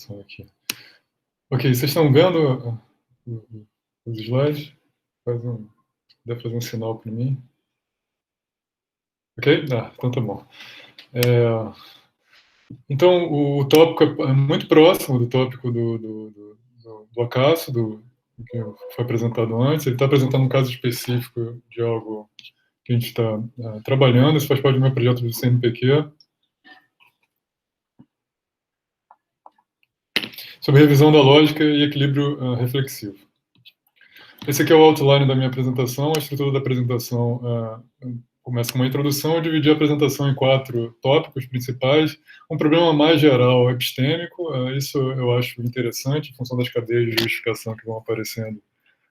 Só aqui. Ok, vocês estão vendo os slides? Deve fazer um sinal para mim. Ok? Então tá bom. Então, o tópico é muito próximo do tópico do Acácio, que foi apresentado antes. Ele está apresentando um caso específico de algo que a gente está trabalhando. Isso faz parte do meu projeto do CNPq, sobre revisão da lógica e equilíbrio reflexivo. Esse aqui é o outline da minha apresentação. A estrutura da apresentação começa com uma introdução. Eu dividi a apresentação em 4 tópicos principais. Um problema mais geral epistêmico, isso eu acho interessante, em função das cadeias de justificação que vão aparecendo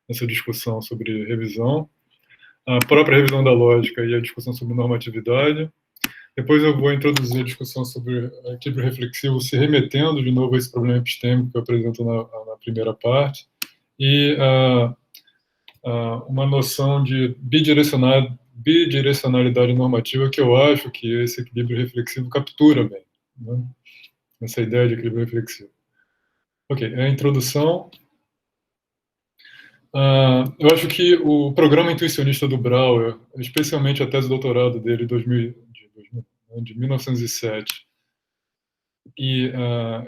nessa discussão sobre revisão. A própria revisão da lógica e a discussão sobre normatividade. Depois eu vou introduzir a discussão sobre equilíbrio reflexivo, se remetendo de novo a esse problema epistêmico que eu apresento na primeira parte. E uma noção de bidirecionalidade normativa que eu acho que esse equilíbrio reflexivo captura bem, né? Essa ideia de equilíbrio reflexivo. Ok, a introdução. Eu acho que o programa intuicionista do Brouwer, especialmente a tese de doutorado dele de 1907, e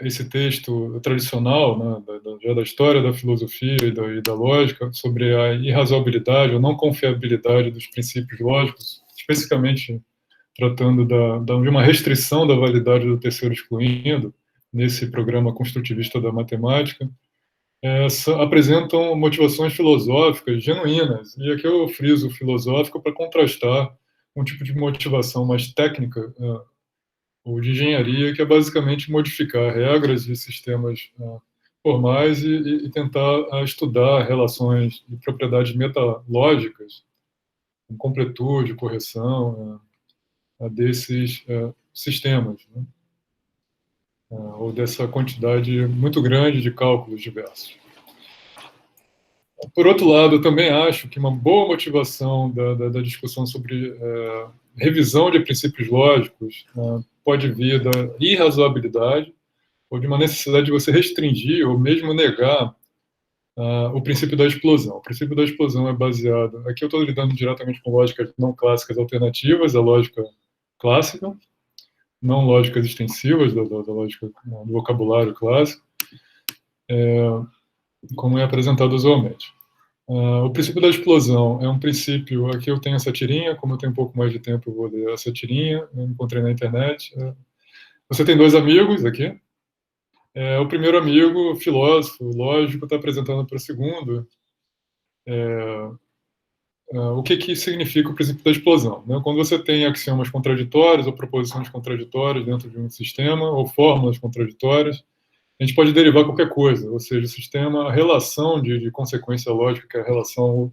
esse texto tradicional, né, já da história da filosofia e da lógica, sobre a irrazoabilidade ou não confiabilidade dos princípios lógicos, especificamente tratando de uma restrição da validade do terceiro excluindo, nesse programa construtivista da matemática, apresentam motivações filosóficas genuínas. E aqui eu friso filosófico para contrastar um tipo de motivação mais técnica, ou de engenharia, que é basicamente modificar regras de sistemas formais e tentar estudar relações de propriedades metalógicas, com completude, correção, desses sistemas, né? Ou dessa quantidade muito grande de cálculos diversos. Por outro lado, eu também acho que uma boa motivação da discussão sobre revisão de princípios lógicos pode vir da irrazoabilidade ou de uma necessidade de você restringir ou mesmo negar o princípio da explosão. O princípio da explosão é baseado... Aqui eu estou lidando diretamente com lógicas não clássicas alternativas, a lógica clássica, não lógicas extensivas da lógica do vocabulário clássico, como é apresentado usualmente. O princípio da explosão é um princípio... Aqui eu tenho essa tirinha, como eu tenho um pouco mais de tempo, eu vou ler essa tirinha, eu encontrei na internet. Você tem 2 amigos aqui. O primeiro amigo, filósofo, lógico, está apresentando para o segundo o que significa o princípio da explosão, né? Quando você tem axiomas contraditórios ou proposições contraditórias dentro de um sistema, ou fórmulas contraditórias, a gente pode derivar qualquer coisa, ou seja, o sistema, a relação de consequência lógica, que é a relação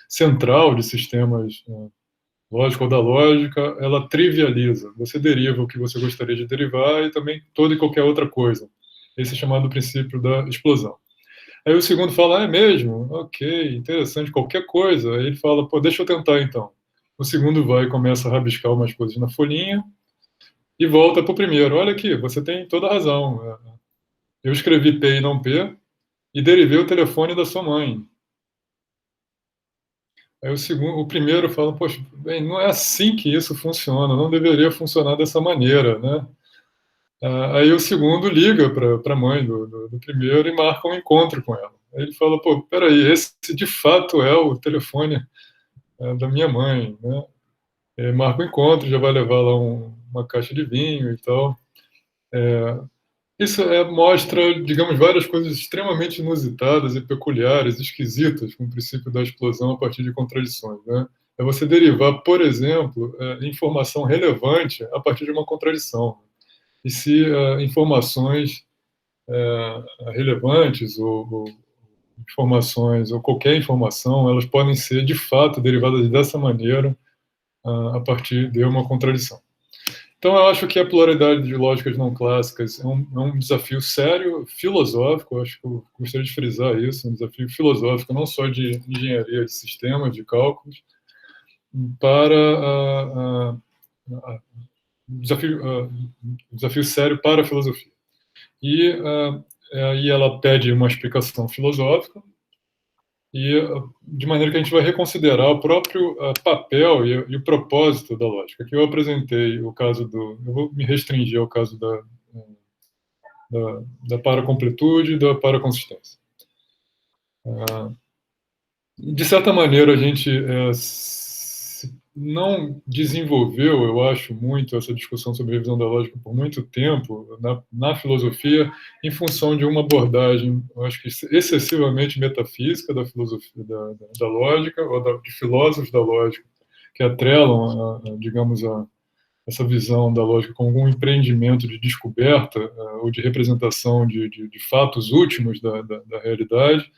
central de sistemas lógico ou da lógica, ela trivializa. Você deriva o que você gostaria de derivar e também toda e qualquer outra coisa. Esse é chamado princípio da explosão. Aí o segundo fala, é mesmo? Ok, interessante, qualquer coisa. Aí ele fala, pô, deixa eu tentar então. O segundo vai e começa a rabiscar umas coisas na folhinha e volta para o primeiro. Olha aqui, você tem toda a razão. Eu escrevi P e não P e derivei o telefone da sua mãe. Aí o primeiro fala, poxa, bem, não é assim que isso funciona, não deveria funcionar dessa maneira, né? Aí o segundo liga para a mãe do primeiro e marca um encontro com ela. Aí ele fala, pô, peraí, esse de fato é o telefone da minha mãe, né? Marca um encontro, já vai levar lá uma caixa de vinho e tal. Isso mostra, digamos, várias coisas extremamente inusitadas e peculiares, esquisitas, com o princípio da explosão a partir de contradições, né? É você derivar, por exemplo, informação relevante a partir de uma contradição. E se informações relevantes ou informações, ou qualquer informação, elas podem ser, de fato, derivadas dessa maneira a partir de uma contradição. Então, eu acho que a pluralidade de lógicas não clássicas é um desafio sério, filosófico, eu acho que eu gostaria de frisar isso, um desafio filosófico, não só de engenharia de sistemas, de cálculos, para um desafio sério para a filosofia. E ela pede uma explicação filosófica, e de maneira que a gente vai reconsiderar o próprio papel e o propósito da lógica. Aqui eu apresentei o caso eu vou me restringir ao caso da paracompletude e da paraconsistência. De certa maneira, a gente não desenvolveu, eu acho, muito essa discussão sobre revisão da lógica por muito tempo na filosofia, em função de uma abordagem, eu acho que excessivamente metafísica da filosofia da lógica, ou de filósofos da lógica, que atrelam, digamos, essa visão da lógica como um empreendimento de descoberta ou de representação de fatos últimos da realidade.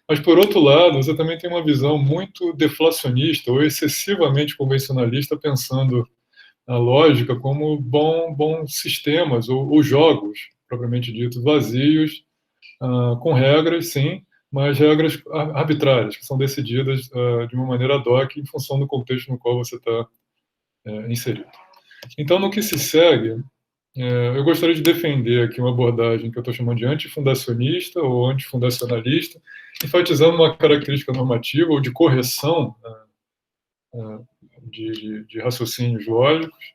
Mas, por outro lado, você também tem uma visão muito deflacionista ou excessivamente convencionalista, pensando a lógica como bons sistemas ou jogos, propriamente dito, vazios, com regras, sim, mas regras arbitrárias, que são decididas de uma maneira ad hoc em função do contexto no qual você está inserido. Então, no que se segue, eu gostaria de defender aqui uma abordagem que eu estou chamando de antifundacionista ou antifundacionalista, enfatizando uma característica normativa ou de correção de raciocínios lógicos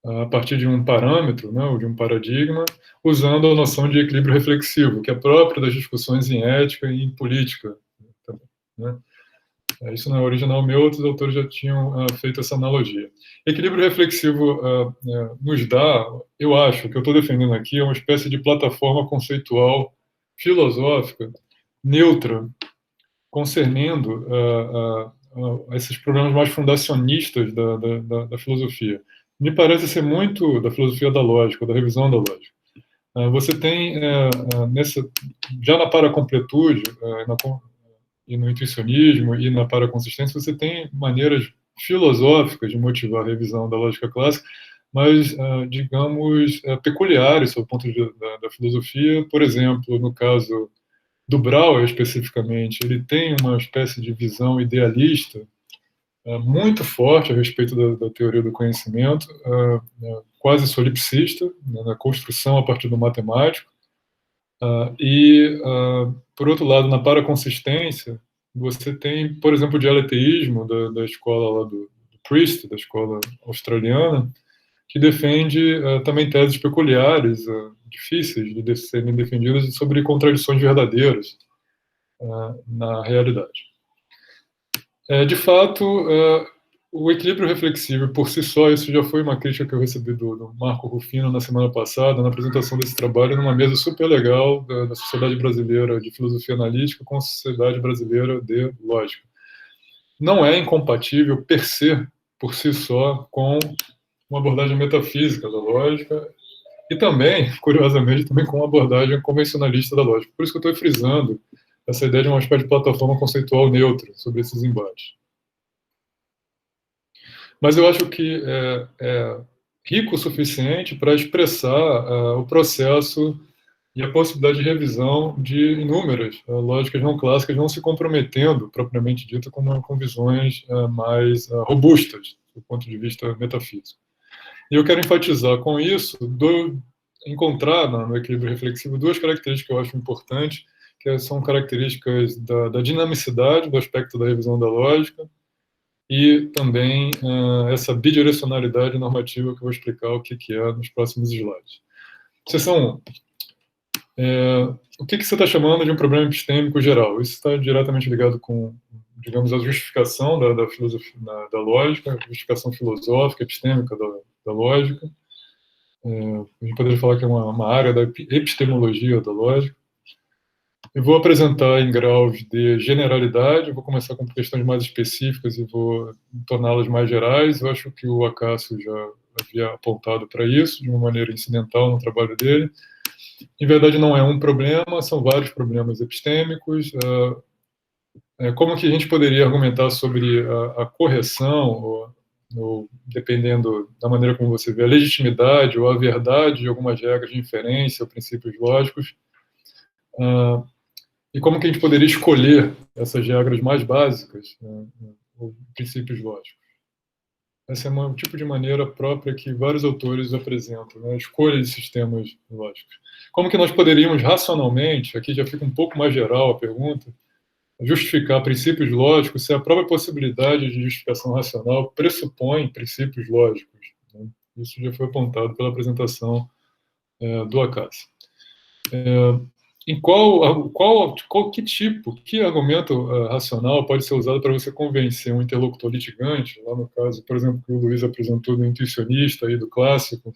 a partir de um parâmetro, né, ou de um paradigma, usando a noção de equilíbrio reflexivo, que é própria das discussões em ética e em política. Né? Isso não é original meu, outros autores já tinham feito essa analogia. Equilíbrio reflexivo nos dá, eu acho, que eu estou defendendo aqui é uma espécie de plataforma conceitual filosófica neutra, concernendo esses problemas mais fundacionistas da filosofia. Me parece ser muito da filosofia da lógica, da revisão da lógica. Você tem, já na paracompletude, e no intuicionismo e na paraconsistência, você tem maneiras filosóficas de motivar a revisão da lógica clássica, mas, digamos, peculiares sob o ponto de vista da filosofia. Por exemplo, no caso do Brouwer, especificamente, ele tem uma espécie de visão idealista muito forte a respeito da teoria do conhecimento, quase solipsista, na construção a partir do matemático. Por outro lado, na paraconsistência, você tem, por exemplo, o dialeteísmo da escola lá do Priest, da escola australiana, que defende também teses peculiares, difíceis de serem defendidas, sobre contradições verdadeiras na realidade. De fato, o equilíbrio reflexivo por si só, isso já foi uma crítica que eu recebi do Marco Rufino na semana passada, na apresentação desse trabalho, numa mesa super legal da Sociedade Brasileira de Filosofia Analítica com a Sociedade Brasileira de Lógica. Não é incompatível, por si só, com uma abordagem metafísica da lógica e também, curiosamente, também com uma abordagem convencionalista da lógica. Por isso que eu estou frisando essa ideia de uma espécie de plataforma conceitual neutra sobre esses embates. Mas eu acho que é rico o suficiente para expressar o processo e a possibilidade de revisão de inúmeras lógicas não clássicas, não se comprometendo, propriamente dito, com visões mais robustas, do ponto de vista metafísico. E eu quero enfatizar com isso, encontrar no equilíbrio reflexivo duas características que eu acho importantes, que são características da dinamicidade do aspecto da revisão da lógica, e também essa bidirecionalidade normativa que eu vou explicar o que é nos próximos slides. Seção 1. O que você está chamando de um problema epistêmico geral? Isso está diretamente ligado com, digamos, a justificação da filosofia, da lógica, a justificação filosófica, epistêmica da lógica. A gente poderia falar que é uma área da epistemologia da lógica. Eu vou apresentar em graus de generalidade, vou começar com questões mais específicas e vou torná-las mais gerais. Eu acho que o Acácio já havia apontado para isso, de uma maneira incidental no trabalho dele. Em verdade, não é um problema, são vários problemas epistêmicos. Como que a gente poderia argumentar sobre a correção, ou, dependendo da maneira como você vê, a legitimidade ou a verdade de algumas regras de inferência ou princípios lógicos? E como que a gente poderia escolher essas regras mais básicas, ou princípios lógicos? Essa é um tipo de maneira própria que vários autores apresentam, né? A escolha de sistemas lógicos. Como que nós poderíamos racionalmente, aqui já fica um pouco mais geral a pergunta, justificar princípios lógicos se a própria possibilidade de justificação racional pressupõe princípios lógicos, né? Isso já foi apontado pela apresentação do Acácio. Em que argumento racional pode ser usado para você convencer um interlocutor litigante, lá no caso, por exemplo, que o Luiz apresentou do intuicionista aí do clássico,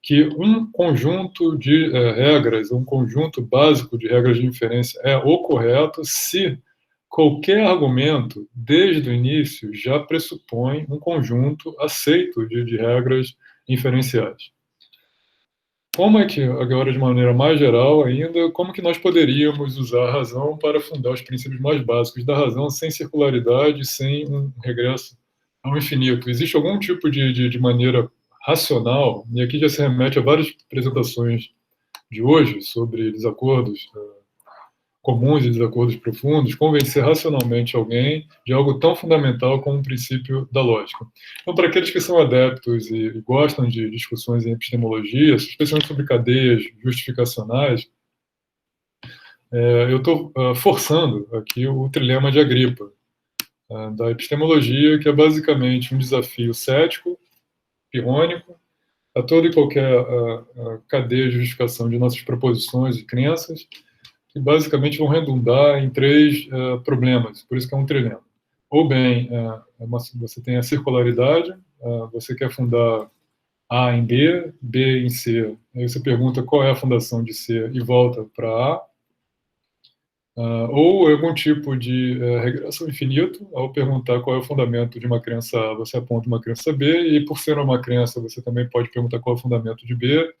que um conjunto de regras, um conjunto básico de regras de inferência é o correto se qualquer argumento, desde o início, já pressupõe um conjunto aceito de regras inferenciais. Como é que, agora de maneira mais geral ainda, como que nós poderíamos usar a razão para fundar os princípios mais básicos da razão sem circularidade, sem um regresso ao infinito? Existe algum tipo de maneira racional, e aqui já se remete a várias apresentações de hoje sobre desacordos comuns e desacordos profundos, convencer racionalmente alguém de algo tão fundamental como o princípio da lógica. Então, para aqueles que são adeptos e gostam de discussões em epistemologia, especialmente sobre cadeias justificacionais, eu estou forçando aqui o trilema de Agripa, da epistemologia, que é basicamente um desafio cético, pirrônico, a toda e qualquer cadeia de justificação de nossas proposições e crenças, que basicamente vão redundar em três problemas, por isso que é um trilema. Ou bem, você tem a circularidade, você quer fundar A em B, B em C, aí você pergunta qual é a fundação de C e volta para A, ou algum tipo de regressão infinito, ao perguntar qual é o fundamento de uma crença A, você aponta uma crença B, e por ser uma crença, você também pode perguntar qual é o fundamento de B,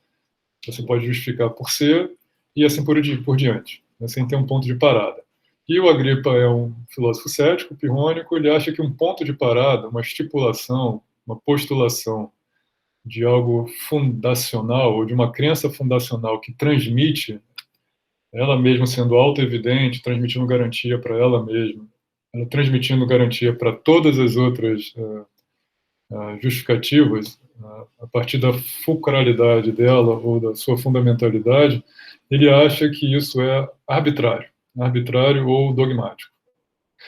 você pode justificar por C, e assim por diante, sem ter um ponto de parada. E o Agripa é um filósofo cético, pirrônico, ele acha que um ponto de parada, uma estipulação, uma postulação de algo fundacional, ou de uma crença fundacional que transmite, ela mesma sendo auto-evidente, transmitindo garantia para ela mesma, ela transmitindo garantia para todas as outras justificativas, a partir da fulcralidade dela ou da sua fundamentalidade, ele acha que isso é arbitrário ou dogmático.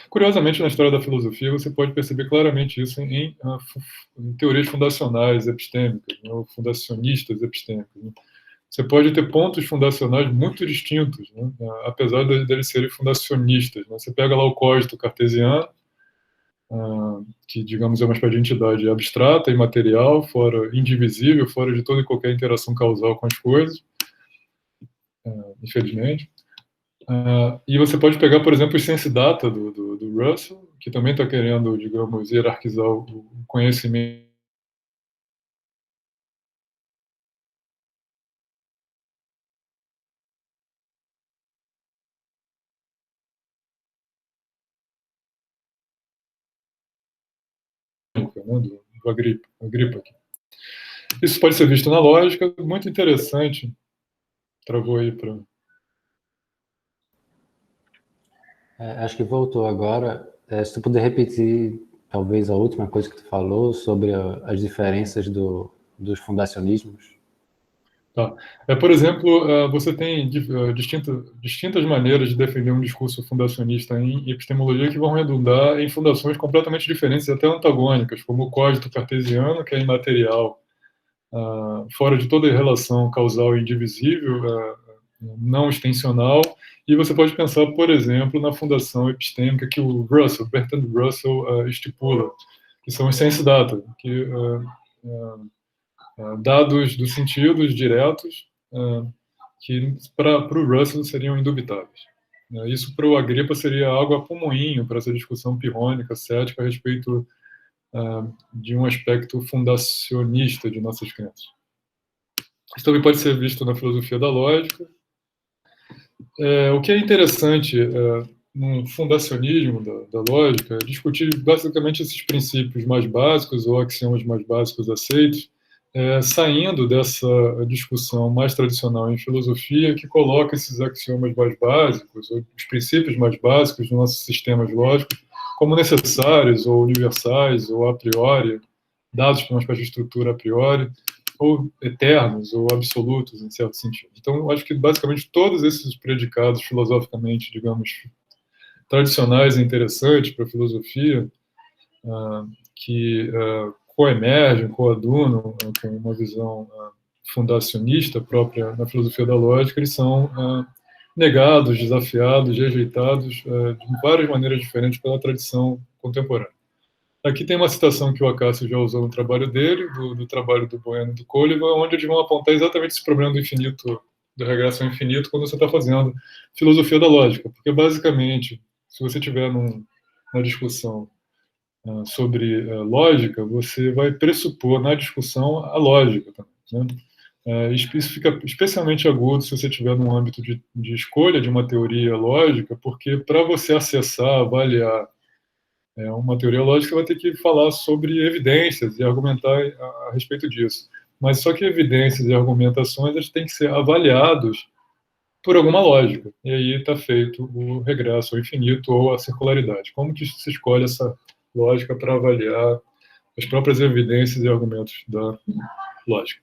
Curiosamente, na história da filosofia, você pode perceber claramente isso em teorias fundacionais epistêmicas, né, ou fundacionistas epistêmicos. Né? Você pode ter pontos fundacionais muito distintos, né, apesar deles serem fundacionistas. Né? Você pega lá o cogito cartesiano, que, digamos, é uma espécie de entidade abstrata, imaterial, fora, indivisível, fora de toda e qualquer interação causal com as coisas, infelizmente. E você pode pegar, por exemplo, o sense data do Russell, que também está querendo, digamos, hierarquizar o conhecimento. Né, do Agripa aqui. Isso pode ser visto na lógica, muito interessante. Travou aí para... Acho que voltou agora. Se tu puder repetir, talvez, a última coisa que tu falou sobre as diferenças dos fundacionismos. Tá. Por exemplo, você tem distintas maneiras de defender um discurso fundacionista em epistemologia que vão redundar em fundações completamente diferentes, até antagônicas, como o cogito cartesiano, que é imaterial, fora de toda relação causal e indivisível, não extensional, e você pode pensar, por exemplo, na fundação epistêmica que o Bertrand Russell estipula, que são os sense data, que dados dos sentidos diretos, que para o Russell seriam indubitáveis. Isso para o Agripa seria água para o moinho, para essa discussão pirrônica, cética, a respeito de um aspecto fundacionista de nossas crenças. Isso também pode ser visto na filosofia da lógica. O que é interessante no fundacionismo da lógica é discutir basicamente esses princípios mais básicos ou axiomas mais básicos aceitos, saindo dessa discussão mais tradicional em filosofia, que coloca esses axiomas mais básicos, ou os princípios mais básicos dos nossos sistemas lógicos, como necessários, ou universais, ou a priori, dados por uma espécie de estrutura a priori, ou eternos, ou absolutos, em certo sentido. Então, eu acho que, basicamente, todos esses predicados filosoficamente, digamos, tradicionais e interessantes para a filosofia, que coemergem, coadunam com uma visão fundacionista própria na filosofia da lógica, eles são negados, desafiados, rejeitados de várias maneiras diferentes pela tradição contemporânea. Aqui tem uma citação que o Acácio já usou no trabalho dele, do trabalho do Bueno e do Colivan, onde eles vão apontar exatamente esse problema do infinito, do regresso ao infinito, quando você está fazendo filosofia da lógica. Porque, basicamente, se você estiver numa discussão sobre lógica, você vai pressupor na discussão a lógica também, né? Isso fica especialmente agudo se você estiver num âmbito de escolha de uma teoria lógica, porque para você acessar, avaliar uma teoria lógica, você vai ter que falar sobre evidências e argumentar a respeito disso. Mas só que evidências e argumentações eles têm que ser avaliados por alguma lógica. E aí está feito o regresso ao infinito ou a circularidade. Como que se escolhe essa lógica para avaliar as próprias evidências e argumentos da lógica?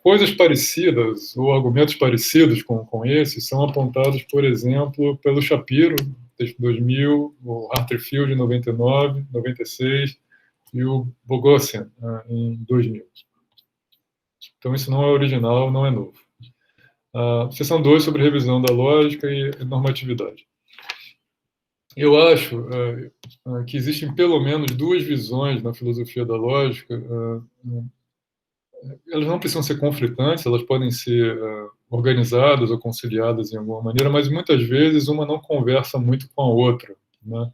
Coisas parecidas ou argumentos parecidos com esses são apontados, por exemplo, pelo Shapiro, em 2000, o Harterfield, em 99, 96, e o Boghossian, em 2000. Então, isso não é original, não é novo. Seção 2, sobre revisão da lógica e normatividade. Eu acho que existem pelo menos duas visões na filosofia da lógica. Elas não precisam ser conflitantes, elas podem ser organizadas ou conciliadas em alguma maneira, mas muitas vezes uma não conversa muito com a outra, né?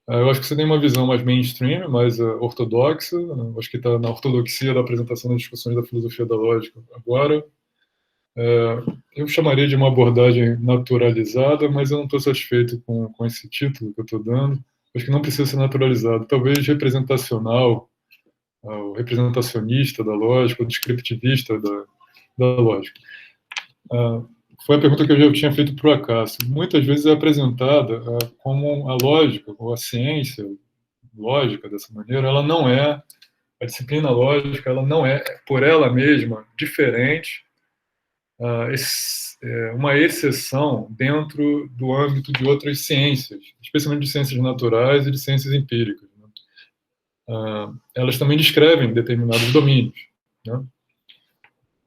Eu acho que você tem uma visão mais mainstream, mais ortodoxa, acho que está na ortodoxia da apresentação das discussões da filosofia da lógica agora. Eu chamaria de uma abordagem naturalizada, mas eu não estou satisfeito com esse título que eu estou dando. Acho que não precisa ser naturalizado, talvez representacional, o representacionista da lógica, o descriptivista da lógica. Foi a pergunta que eu já tinha feito para o Acácio. Muitas vezes é apresentada como a lógica, ou a ciência lógica, dessa maneira, ela não é, a disciplina lógica, ela não é, por ela mesma, diferente, uma exceção dentro do âmbito de outras ciências, especialmente de ciências naturais e de ciências empíricas. Elas também descrevem determinados domínios, né?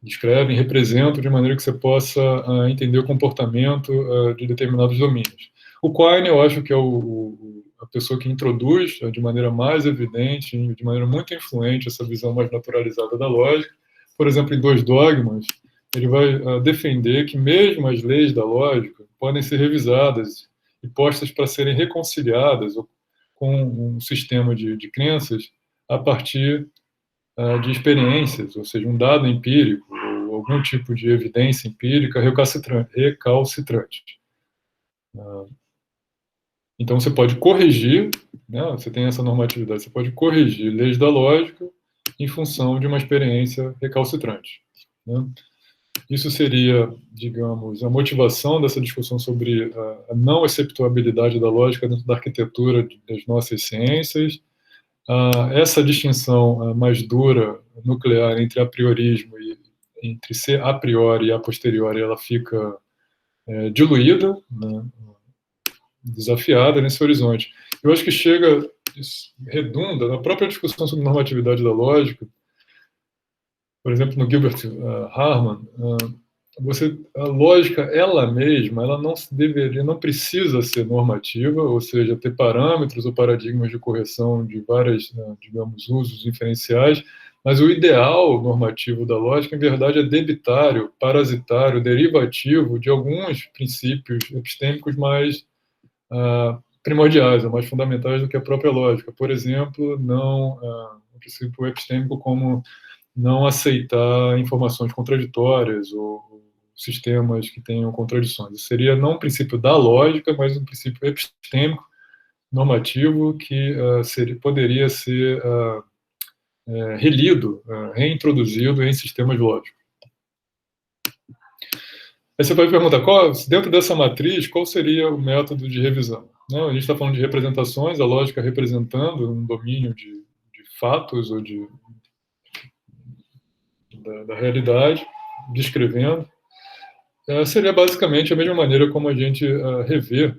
Descrevem, representam de maneira que você possa entender o comportamento de determinados domínios. O Quine, eu acho que é a pessoa que introduz de maneira mais evidente, de maneira muito influente, essa visão mais naturalizada da lógica. Por exemplo, em Dois Dogmas, ele vai defender que mesmo as leis da lógica podem ser revisadas e postas para serem reconciliadas com um sistema de crenças a partir de experiências, ou seja, um dado empírico ou algum tipo de evidência empírica recalcitrante. Então, você pode corrigir, né, você tem essa normatividade, você pode corrigir leis da lógica em função de uma experiência recalcitrante, né? Isso seria, digamos, a motivação dessa discussão sobre a não exceptuabilidade da lógica dentro da arquitetura das nossas ciências. Essa distinção mais dura, nuclear, entre a priorismo e entre ser a priori e a posteriori, ela fica diluída, né, desafiada nesse horizonte. Eu acho que redunda na própria discussão sobre normatividade da lógica. Por exemplo, no Gilbert Harman, a lógica, ela mesma, ela não precisa ser normativa, ou seja, ter parâmetros ou paradigmas de correção de várias, digamos, usos inferenciais, mas o ideal normativo da lógica, em verdade, é debitário, parasitário, derivativo de alguns princípios epistêmicos mais primordiais, ou mais fundamentais do que a própria lógica. Por exemplo, o princípio epistêmico como não aceitar informações contraditórias ou sistemas que tenham contradições. Isso seria não um princípio da lógica, mas um princípio epistêmico normativo que poderia ser relido, reintroduzido em sistemas lógicos. Aí você vai perguntar, dentro dessa matriz, qual seria o método de revisão? A gente está falando de representações, a lógica representando um domínio de fatos ou da realidade, descrevendo, seria basicamente a mesma maneira como a gente revê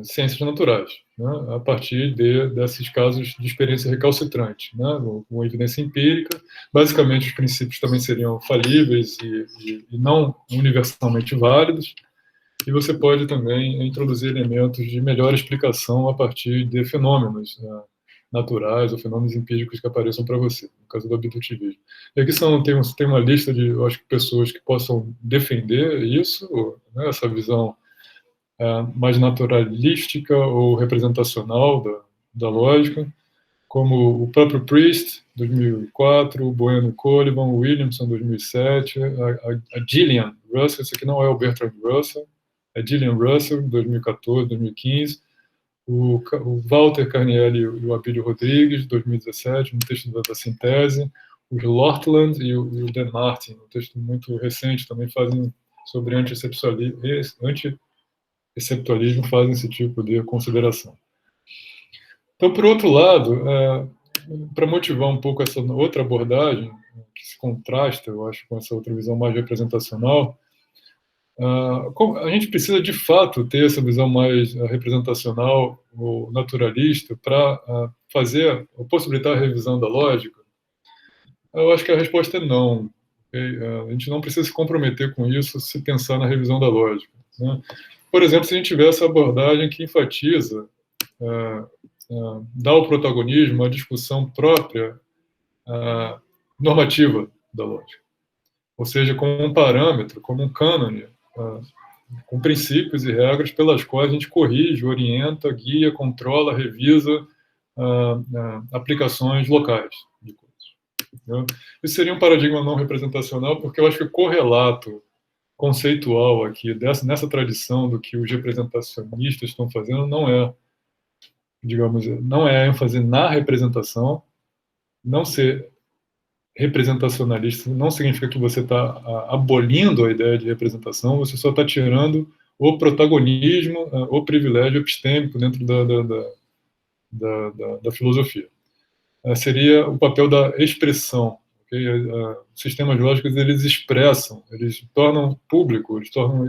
ciências naturais, né, a partir desses casos de experiência recalcitrante, né, com evidência empírica. Basicamente, os princípios também seriam falíveis e não universalmente válidos, e você pode também introduzir elementos de melhor explicação a partir de fenômenos naturais ou fenômenos empíricos que apareçam para você, no caso do abdutivismo. E aqui tem uma lista de, eu acho, pessoas que possam defender isso, né, essa visão mais naturalística ou representacional da lógica, como o próprio Priest, 2004, o Bueno Coleman, o Williamson, 2007, a Gillian Russell, isso aqui não é o Bertrand Russell, é Gillian Russell, 2014, 2015, o Walter Carnielli e o Abílio Rodrigues, 2017, no texto da Sintese, o Lortland e o Dan Martin, um texto muito recente, também fazem sobre anti-exceptualismo, fazem esse tipo de consideração. Então, por outro lado, para motivar um pouco essa outra abordagem, que se contrasta, eu acho, com essa outra visão mais representacional, a gente precisa, de fato, ter essa visão mais representacional ou naturalista para possibilitar a revisão da lógica? Eu acho que a resposta é não. A gente não precisa se comprometer com isso se pensar na revisão da lógica, né? Por exemplo, se a gente tiver essa abordagem que enfatiza, dá o protagonismo à discussão própria normativa da lógica, ou seja, como um parâmetro, como um cânone, com princípios e regras pelas quais a gente corrige, orienta, guia, controla, revisa aplicações locais de coisas, né? Isso seria um paradigma não representacional, porque eu acho que o correlato conceitual aqui, nessa tradição do que os representacionistas estão fazendo, não é ênfase na representação. Não ser representacionalista não significa que você está abolindo a ideia de representação, você só está tirando o protagonismo, o privilégio epistêmico dentro da filosofia. Seria o papel da expressão. Okay? Sistemas lógicos, eles expressam, eles tornam público, eles tornam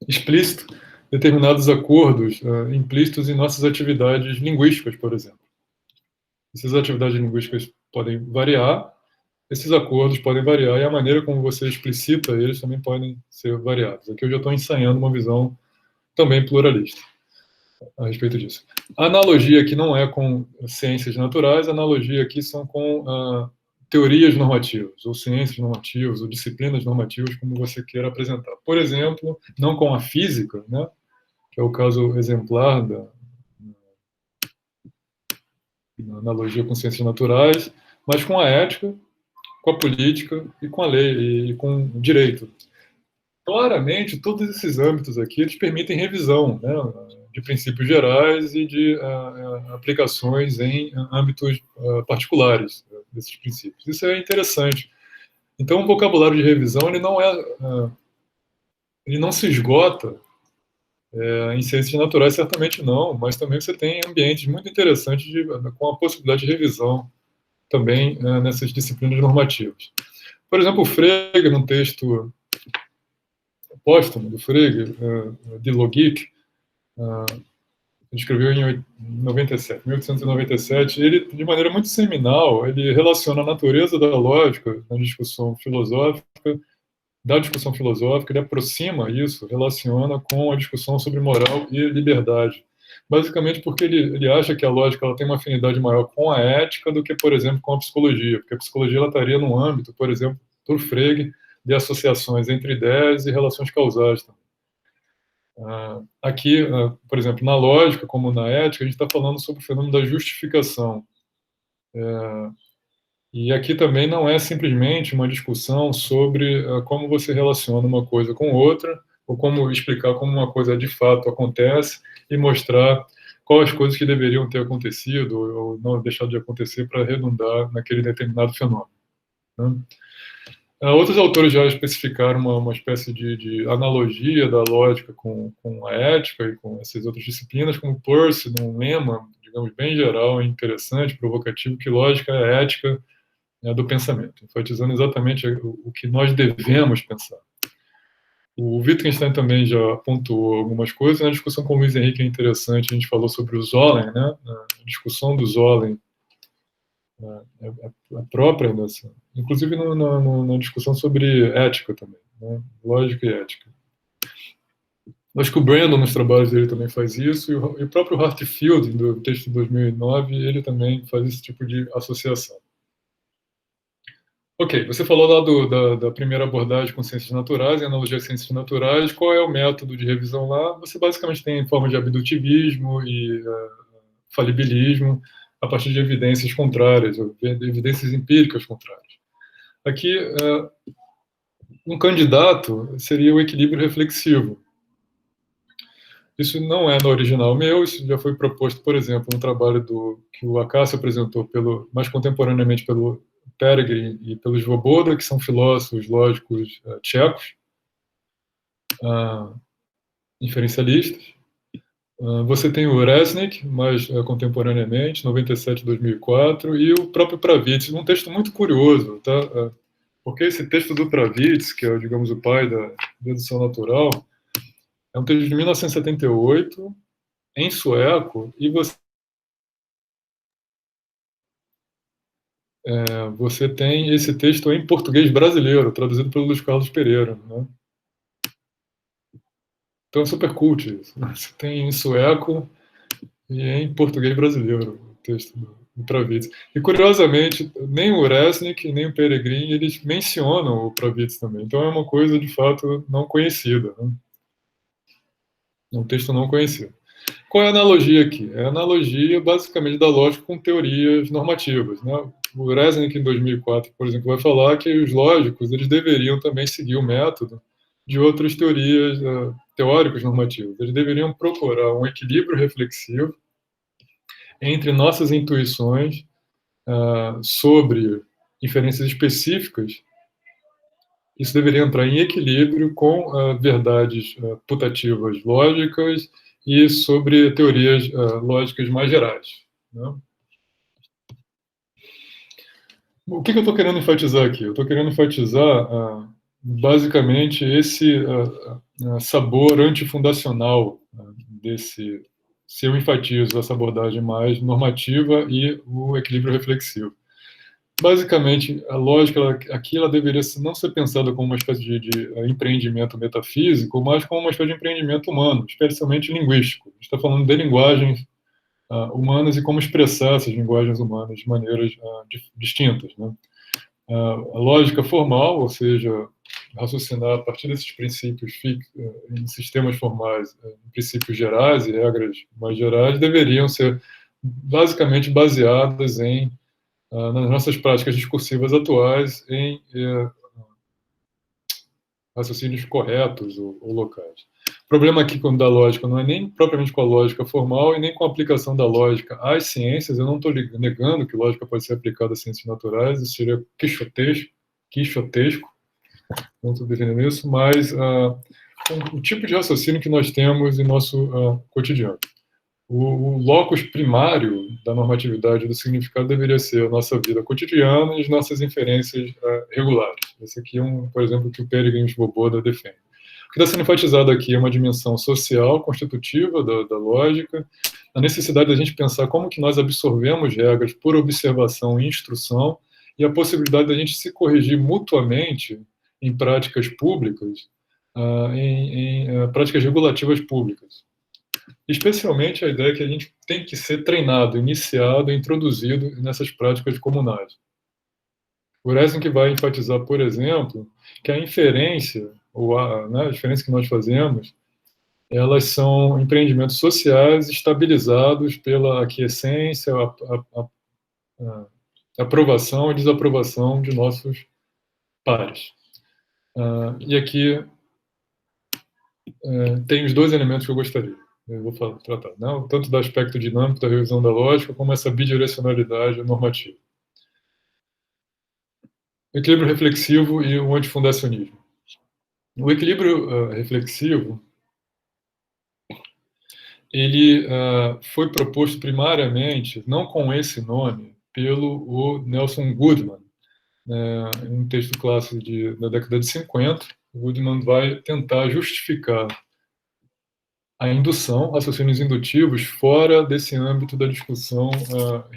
explícito determinados acordos implícitos em nossas atividades linguísticas, por exemplo. Essas atividades linguísticas podem variar, esses acordos podem variar, e a maneira como você explicita eles também podem ser variados. Aqui eu já estou ensaiando uma visão também pluralista a respeito disso. A analogia aqui não é com ciências naturais, a analogia aqui são com teorias normativas, ou ciências normativas, ou disciplinas normativas, como você queira apresentar. Por exemplo, não com a física, né, que é o caso exemplar na analogia com ciências naturais, mas com a ética, com a política e com a lei e com o direito. Claramente, todos esses âmbitos aqui, eles permitem revisão, né, de princípios gerais e de aplicações em âmbitos particulares desses princípios. Isso é interessante. Então, o vocabulário de revisão ele não se esgota em ciências naturais, certamente não, mas também você tem ambientes muito interessantes com a possibilidade de revisão também nessas disciplinas normativas. Por exemplo, o Frege, num texto póstumo do Frege, de Logik, ele escreveu em 1897, ele, de maneira muito seminal, ele relaciona a natureza da lógica na discussão filosófica, ele aproxima isso, relaciona com a discussão sobre moral e liberdade. Basicamente porque ele acha que a lógica ela tem uma afinidade maior com a ética do que, por exemplo, com a psicologia, porque a psicologia ela estaria no âmbito, por exemplo, do Frege, de associações entre ideias e relações causais também. Aqui, por exemplo, na lógica, como na ética, a gente está falando sobre o fenômeno da justificação. E aqui também não é simplesmente uma discussão sobre como você relaciona uma coisa com outra, ou como explicar como uma coisa de fato acontece e mostrar quais as coisas que deveriam ter acontecido ou não deixado de acontecer para redundar naquele determinado fenômeno, né? Outros autores já especificaram uma espécie de analogia da lógica com a ética e com essas outras disciplinas, como Peirce, num lema digamos, bem geral, interessante, provocativo, que lógica é a ética, né, do pensamento, enfatizando exatamente o que nós devemos pensar. O Wittgenstein também já pontuou algumas coisas. Na discussão com o Luiz Henrique é interessante, a gente falou sobre o Zollern, né? A discussão do Zollern é própria dessa, inclusive na discussão sobre ética também, né? Lógica e ética. Acho que o Brandon, nos trabalhos dele, também faz isso, e o próprio Hartfield, do texto de 2009, ele também faz esse tipo de associação. Ok, você falou lá da primeira abordagem com ciências naturais, em analogia às ciências naturais. Qual é o método de revisão lá? Você basicamente tem formas de abdutivismo e falibilismo a partir de evidências contrárias, ou evidências empíricas contrárias. Aqui, um candidato seria o equilíbrio reflexivo. Isso não é no original meu, isso já foi proposto, por exemplo, no trabalho que o Acácio apresentou mais contemporaneamente pelo Peregrin e pelo Svoboda, que são filósofos lógicos tchecos, inferencialistas. Você tem o Resnick, mais contemporaneamente, 97, 2004, e o próprio Pravits, um texto muito curioso, tá? Porque esse texto do Pravits, que é, digamos, o pai da dedução natural, é um texto de 1978, em sueco, e você tem esse texto em português brasileiro, traduzido pelo Luiz Carlos Pereira, né? Então é super cult isso, né? Você tem em sueco e em português brasileiro o texto do Pravits. E, curiosamente, nem o Resnick nem o Peregrin, eles mencionam o Pravits também. Então é uma coisa, de fato, não conhecida, né? É um texto não conhecido. Qual é a analogia aqui? É a analogia, basicamente, da lógica com teorias normativas, né? O Resnick, em 2004, por exemplo, vai falar que os lógicos eles deveriam também seguir o método de outras teorias teóricas normativas. Eles deveriam procurar um equilíbrio reflexivo entre nossas intuições sobre inferências específicas. Isso deveria entrar em equilíbrio com verdades putativas lógicas e sobre teorias lógicas mais gerais, né? O que eu estou querendo enfatizar aqui? Eu estou querendo enfatizar, basicamente, esse sabor antifundacional desse. Se eu enfatizo essa abordagem mais normativa e o equilíbrio reflexivo. Basicamente, a lógica aqui ela deveria não ser pensada como uma espécie de empreendimento metafísico, mas como uma espécie de empreendimento humano, especialmente linguístico. A gente está falando de linguagens humanas e como expressar essas linguagens humanas de maneiras distintas, né? A lógica formal, ou seja, raciocinar a partir desses princípios em sistemas formais, em princípios gerais e regras mais gerais, deveriam ser basicamente baseadas nas nossas práticas discursivas atuais em raciocínios corretos ou locais. O problema aqui da lógica não é nem propriamente com a lógica formal e nem com a aplicação da lógica às ciências. Eu não estou negando que lógica pode ser aplicada às ciências naturais, isso seria quixotesco, não estou defendendo isso, mas o tipo de raciocínio que nós temos em nosso cotidiano. O locus primário da normatividade do significado deveria ser a nossa vida cotidiana e as nossas inferências regulares. Esse aqui é por exemplo, que o Peregrin e Svoboda defende. O que está sendo enfatizado aqui é uma dimensão social, constitutiva da lógica, a necessidade da gente pensar como que nós absorvemos regras por observação e instrução, e a possibilidade da gente se corrigir mutuamente em práticas públicas, em práticas regulativas públicas. Especialmente a ideia que a gente tem que ser treinado, iniciado, introduzido nessas práticas comunais. O Resnick vai enfatizar, por exemplo, que a inferência, a diferença que nós fazemos, elas são empreendimentos sociais estabilizados pela aquiescência, a aprovação e desaprovação de nossos pares. E aqui tem os dois elementos que eu gostaria. Eu vou tratar, né? Tanto do aspecto dinâmico da revisão da lógica, como essa bidirecionalidade normativa. O equilíbrio reflexivo e o. O equilíbrio reflexivo ele foi proposto primariamente, não com esse nome, pelo o Nelson Goodman. Em um texto clássico da década de 50, o Goodman vai tentar justificar a indução, raciocínios indutivos, fora desse âmbito da discussão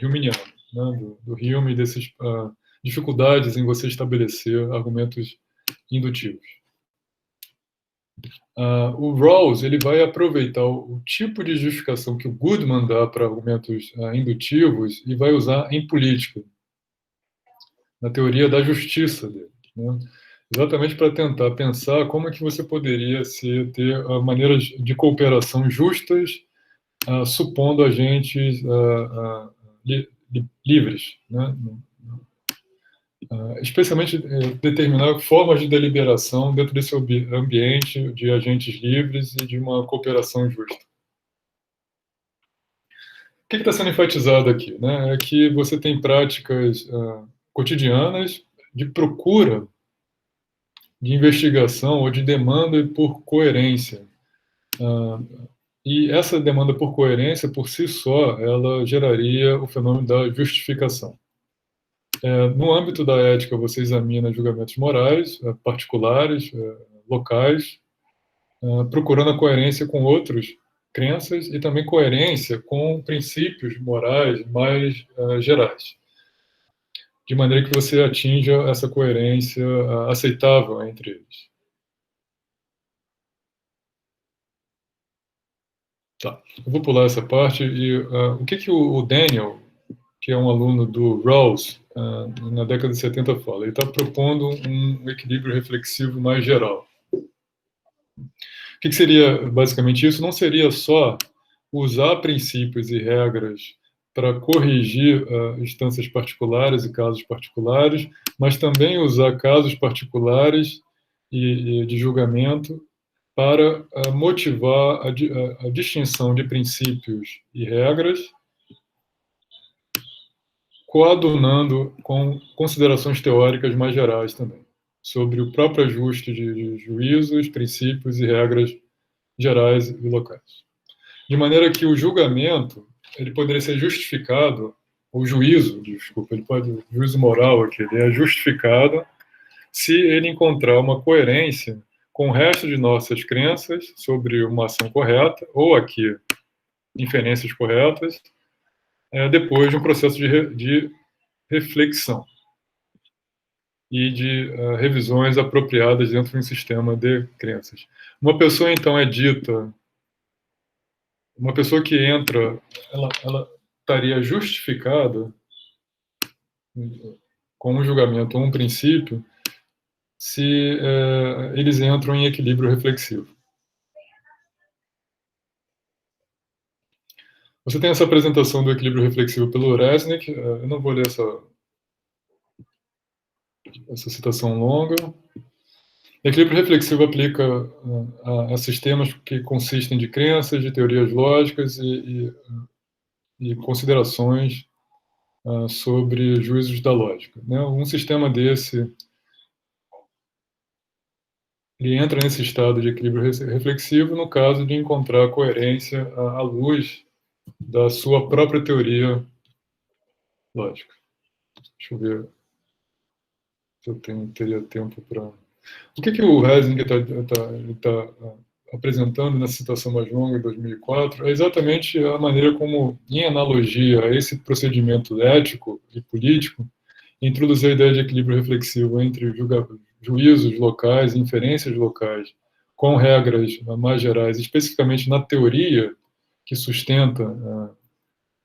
huminiana, né, do Hume e dessas dificuldades em você estabelecer argumentos indutivos. O Rawls ele vai aproveitar o tipo de justificação que o Goodman dá para argumentos indutivos e vai usar em política, na teoria da justiça dele, né? Exatamente para tentar pensar como é que você poderia ter maneiras de cooperação justas, supondo agentes livres, né? Especialmente determinar formas de deliberação dentro desse ambiente de agentes livres e de uma cooperação justa. O que está sendo enfatizado aqui, né? É que você tem práticas cotidianas de procura, de investigação ou de demanda por coerência. E essa demanda por coerência, por si só, ela geraria o fenômeno da justificação. No âmbito da ética, você examina julgamentos morais, particulares, locais, procurando a coerência com outras crenças e também coerência com princípios morais mais gerais, de maneira que você atinja essa coerência aceitável entre eles. Tá, eu vou pular essa parte e o que o Daniel, que é um aluno do Rawls, na década de 70 fala? Ele está propondo um equilíbrio reflexivo mais geral. O que seria basicamente isso? Não seria só usar princípios e regras para corrigir instâncias particulares e casos particulares, mas também usar casos particulares e de julgamento para motivar a distinção de princípios e regras, coadunando com considerações teóricas mais gerais também, sobre o próprio ajuste de juízos, princípios e regras gerais e locais. De maneira que o julgamento ele poderia ser justificado, o juízo moral aqui, ele é justificado se ele encontrar uma coerência com o resto de nossas crenças sobre uma ação correta, ou aqui, inferências corretas, depois de um processo de reflexão e de revisões apropriadas dentro de um sistema de crenças. Uma pessoa, então, uma pessoa que entra, ela estaria justificada com um julgamento ou um princípio se eles entram em equilíbrio reflexivo. Você tem essa apresentação do equilíbrio reflexivo pelo Resnick. Eu não vou ler essa citação longa. Equilíbrio reflexivo aplica a sistemas que consistem de crenças, de teorias lógicas e considerações sobre juízos da lógica. Né? Um sistema desse ele entra nesse estado de equilíbrio reflexivo no caso de encontrar coerência à luz da sua própria teoria lógica. Deixa eu ver se eu teria tempo para... O que o Resnick está apresentando nessa citação mais longa, em 2004, é exatamente a maneira como, em analogia a esse procedimento ético e político, introduzir a ideia de equilíbrio reflexivo entre juízos locais e inferências locais, com regras mais gerais, especificamente na teoria que sustenta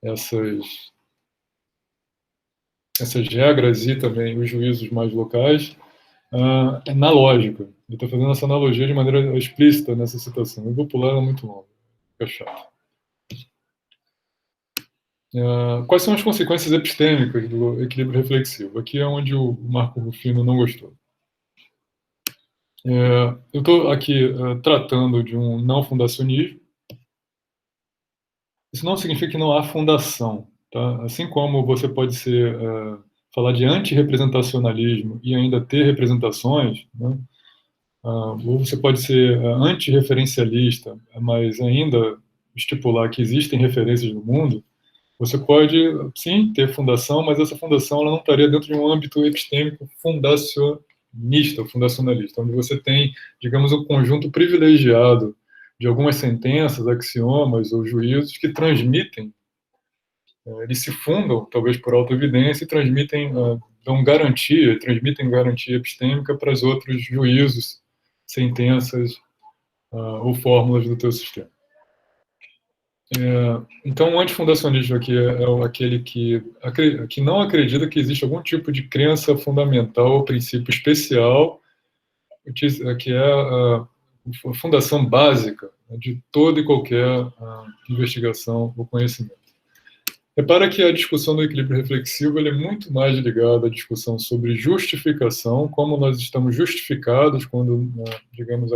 essas regras e também os juízos mais locais, na lógica. Ele está fazendo essa analogia de maneira explícita nessa citação. Eu vou pular, ela é muito longa, fica chato. Quais são as consequências epistêmicas do equilíbrio reflexivo? Aqui é onde o Marco Rufino não gostou. Eu estou aqui tratando de um não fundacionismo. Isso não significa que não há fundação. Tá? Assim como você pode falar de antirrepresentacionalismo e ainda ter representações, né? Ou você pode ser antirreferencialista, mas ainda estipular que existem referências no mundo, você pode, sim, ter fundação, mas essa fundação ela não estaria dentro de um âmbito epistêmico fundacionalista, onde você tem, digamos, um conjunto privilegiado de algumas sentenças, axiomas ou juízos que transmitem, eles se fundam, talvez por autoevidência, e transmitem, transmitem garantia epistêmica para os outros juízos, sentenças ou fórmulas do teu sistema. Então, o antifundacionalismo aqui é aquele que não acredita que existe algum tipo de crença fundamental ou princípio especial, que é a fundação básica de toda e qualquer investigação ou conhecimento. Repara que a discussão do equilíbrio reflexivo ele é muito mais ligada à discussão sobre justificação, como nós estamos justificados quando, digamos,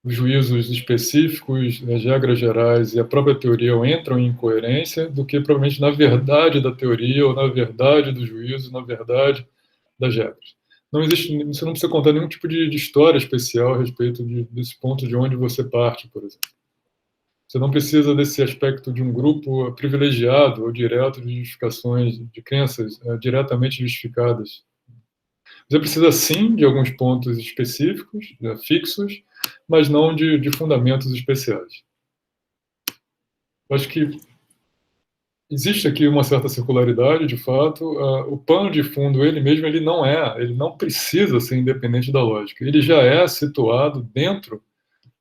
os juízos específicos, as regras gerais e a própria teoria entram em incoerência, do que provavelmente na verdade da teoria ou na verdade do juízo, na verdade das regras. Não existe, você não precisa contar nenhum tipo de história especial a respeito desse ponto de onde você parte, por exemplo. Você não precisa desse aspecto de um grupo privilegiado ou direto de justificações, de crenças diretamente justificadas. Você precisa, sim, de alguns pontos específicos, fixos, mas não de fundamentos especiais. Eu acho que existe aqui uma certa circularidade, de fato. O pano de fundo, ele mesmo, ele não precisa ser independente da lógica. Ele já é situado dentro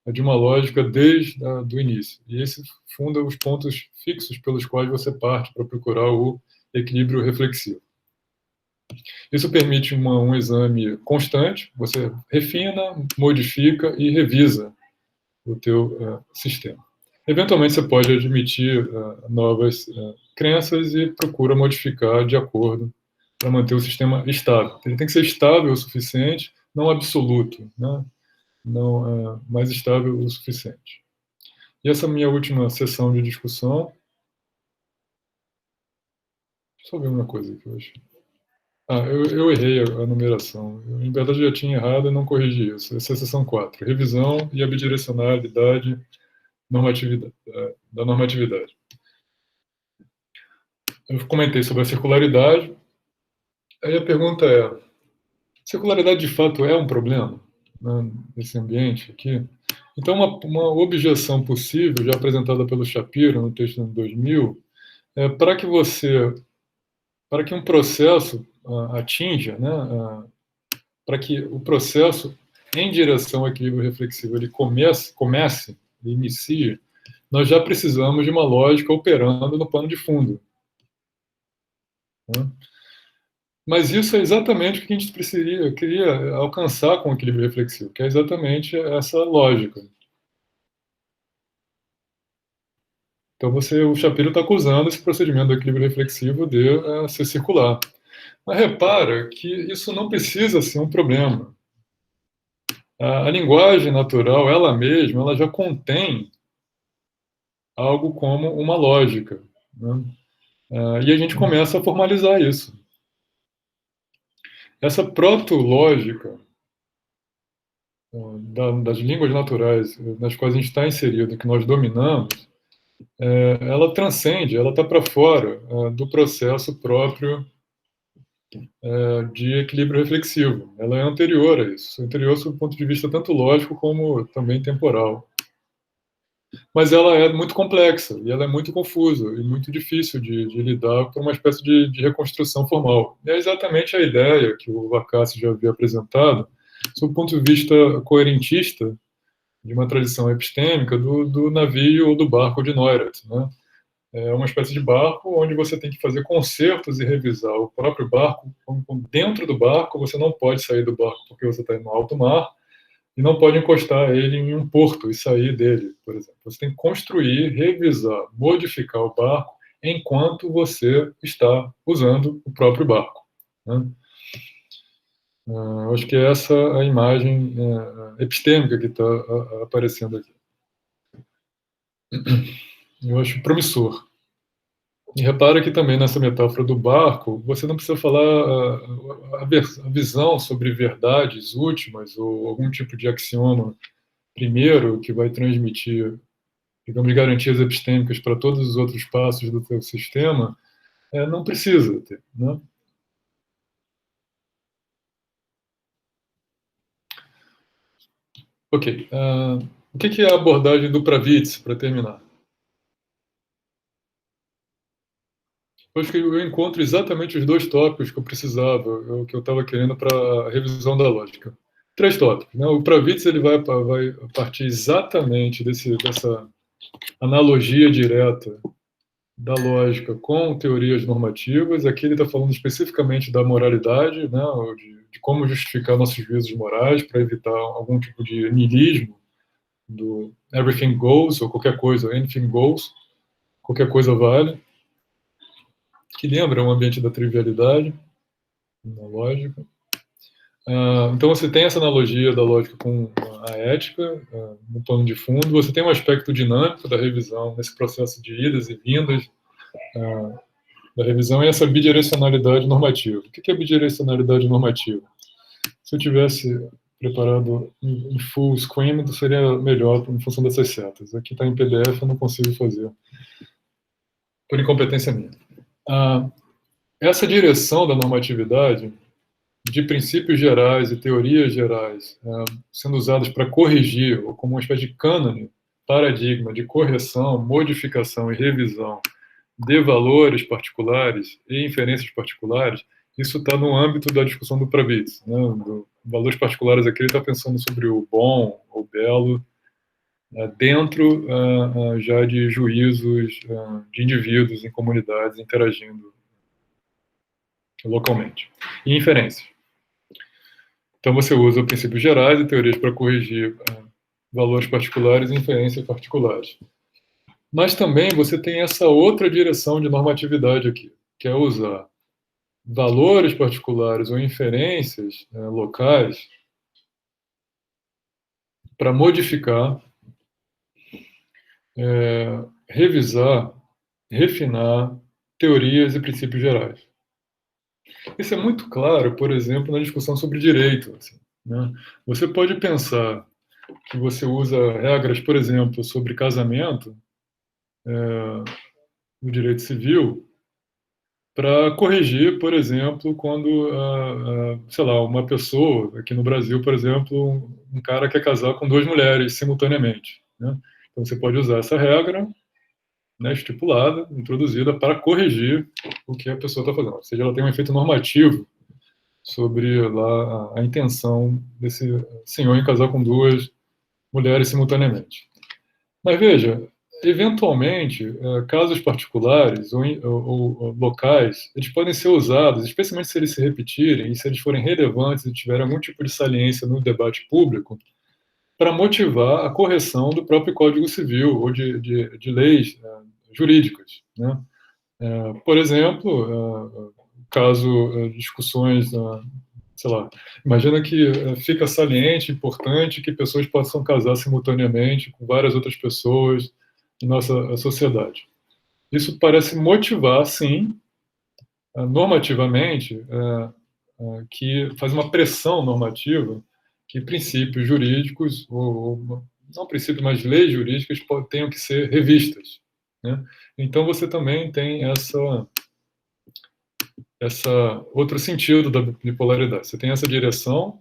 de uma lógica desde o início. E esse funda os pontos fixos pelos quais você parte para procurar o equilíbrio reflexivo. Isso permite um exame constante, você refina, modifica e revisa o teu sistema. Eventualmente, você pode admitir novas crenças e procura modificar de acordo para manter o sistema estável. Ele tem que ser estável o suficiente, não absoluto, né? Não mais estável o suficiente. E essa minha última sessão de discussão... Deixa eu só ver uma coisa aqui hoje. Eu errei a numeração. Em verdade, eu já tinha errado e não corrigi isso. Essa é a seção 4. Revisão e a bidirecionalidade da normatividade. Eu comentei sobre a circularidade. Aí a pergunta é: circularidade de fato é um problema, né, nesse ambiente aqui? Então, uma objeção possível, já apresentada pelo Shapiro no texto de 2000, é para que um processo atinja, né, para que o processo em direção ao equilíbrio reflexivo ele inicie, nós já precisamos de uma lógica operando no pano de fundo. Né? Mas isso é exatamente o que a gente queria alcançar com o equilíbrio reflexivo, que é exatamente essa lógica. Então, o Shapiro está acusando esse procedimento do equilíbrio reflexivo de ser circular. Mas repara que isso não precisa ser um problema. A linguagem natural, ela mesma, ela já contém algo como uma lógica. Né? E a gente começa a formalizar isso. Essa proto-lógica das línguas naturais nas quais a gente está inserido, que nós dominamos, ela transcende, ela está para fora do processo próprio de equilíbrio reflexivo. Ela é anterior a isso, anterior sob o ponto de vista tanto lógico como também temporal. Mas ela é muito complexa, e ela é muito confusa, e muito difícil de lidar por uma espécie de reconstrução formal. E é exatamente a ideia que o Vacassi já havia apresentado, sob o ponto de vista coerentista, de uma tradição epistêmica, do navio ou do barco de Neurath, né? É uma espécie de barco onde você tem que fazer consertos e revisar o próprio barco. Dentro do barco, você não pode sair do barco porque você está no alto mar, e não pode encostar ele em um porto e sair dele, por exemplo. Você tem que construir, revisar, modificar o barco enquanto você está usando o próprio barco. Né? Acho que é essa a imagem epistêmica que está aparecendo aqui. Eu acho promissor. E repara que também nessa metáfora do barco, você não precisa falar a visão sobre verdades últimas ou algum tipo de axioma primeiro que vai transmitir, digamos, garantias epistêmicas para todos os outros passos do teu sistema, não precisa ter, né? Ok. O que é a abordagem do Pravitz, para terminar? Eu acho que eu encontro exatamente os dois tópicos que eu precisava, que eu estava querendo para a revisão da lógica. 3 tópicos, né? O Pravitz ele vai partir exatamente dessa analogia direta da lógica com teorias normativas. Aqui ele está falando especificamente da moralidade, né? De como justificar nossos juízos morais para evitar algum tipo de niilismo, do everything goes, ou qualquer coisa, anything goes, qualquer coisa vale, que lembra um ambiente da trivialidade na lógica. Então você tem essa analogia da lógica com a ética no plano de fundo. Você tem um aspecto dinâmico da revisão nesse processo de idas e vindas da revisão e essa bidirecionalidade normativa. O que é bidirecionalidade normativa? Se eu tivesse preparado em full screen, seria melhor em função dessas setas. Aqui está em PDF, eu não consigo fazer por incompetência minha. Essa direção da normatividade, de princípios gerais e teorias gerais, sendo usadas para corrigir, ou como uma espécie de cânone, paradigma de correção, modificação e revisão de valores particulares e inferências particulares, isso está no âmbito da discussão do Pravitz, né? Valores particulares aqui ele está pensando sobre o bom, o belo, dentro já de juízos de indivíduos em comunidades interagindo localmente. E inferências. Então você usa princípios gerais e teorias para corrigir valores particulares e inferências particulares. Mas também você tem essa outra direção de normatividade aqui, que é usar valores particulares ou inferências locais para modificar, revisar, refinar teorias e princípios gerais. Isso é muito claro, por exemplo, na discussão sobre direito. Assim, né? Você pode pensar que você usa regras, por exemplo, sobre casamento no direito civil para corrigir, por exemplo, quando, sei lá, uma pessoa, aqui no Brasil, por exemplo, um cara quer casar com 2 mulheres simultaneamente. Né? Então você pode usar essa regra, né, estipulada, introduzida, para corrigir o que a pessoa está fazendo. Ou seja, ela tem um efeito normativo sobre lá a intenção desse senhor em casar com 2 mulheres simultaneamente. Mas veja, eventualmente, casos particulares ou locais, eles podem ser usados, especialmente se eles se repetirem e se eles forem relevantes e tiverem algum tipo de saliência no debate público, para motivar a correção do próprio Código Civil ou de leis jurídicas. Né? Por exemplo, caso discussões, sei lá, imagina que fica saliente, importante, que pessoas possam casar simultaneamente com várias outras pessoas em nossa sociedade. Isso parece motivar, sim, normativamente, que faz uma pressão normativa que princípios jurídicos, ou não princípios, mas leis jurídicas tenham que ser revistas. Né? Então você também tem essa outro sentido da bipolaridade. Você tem essa direção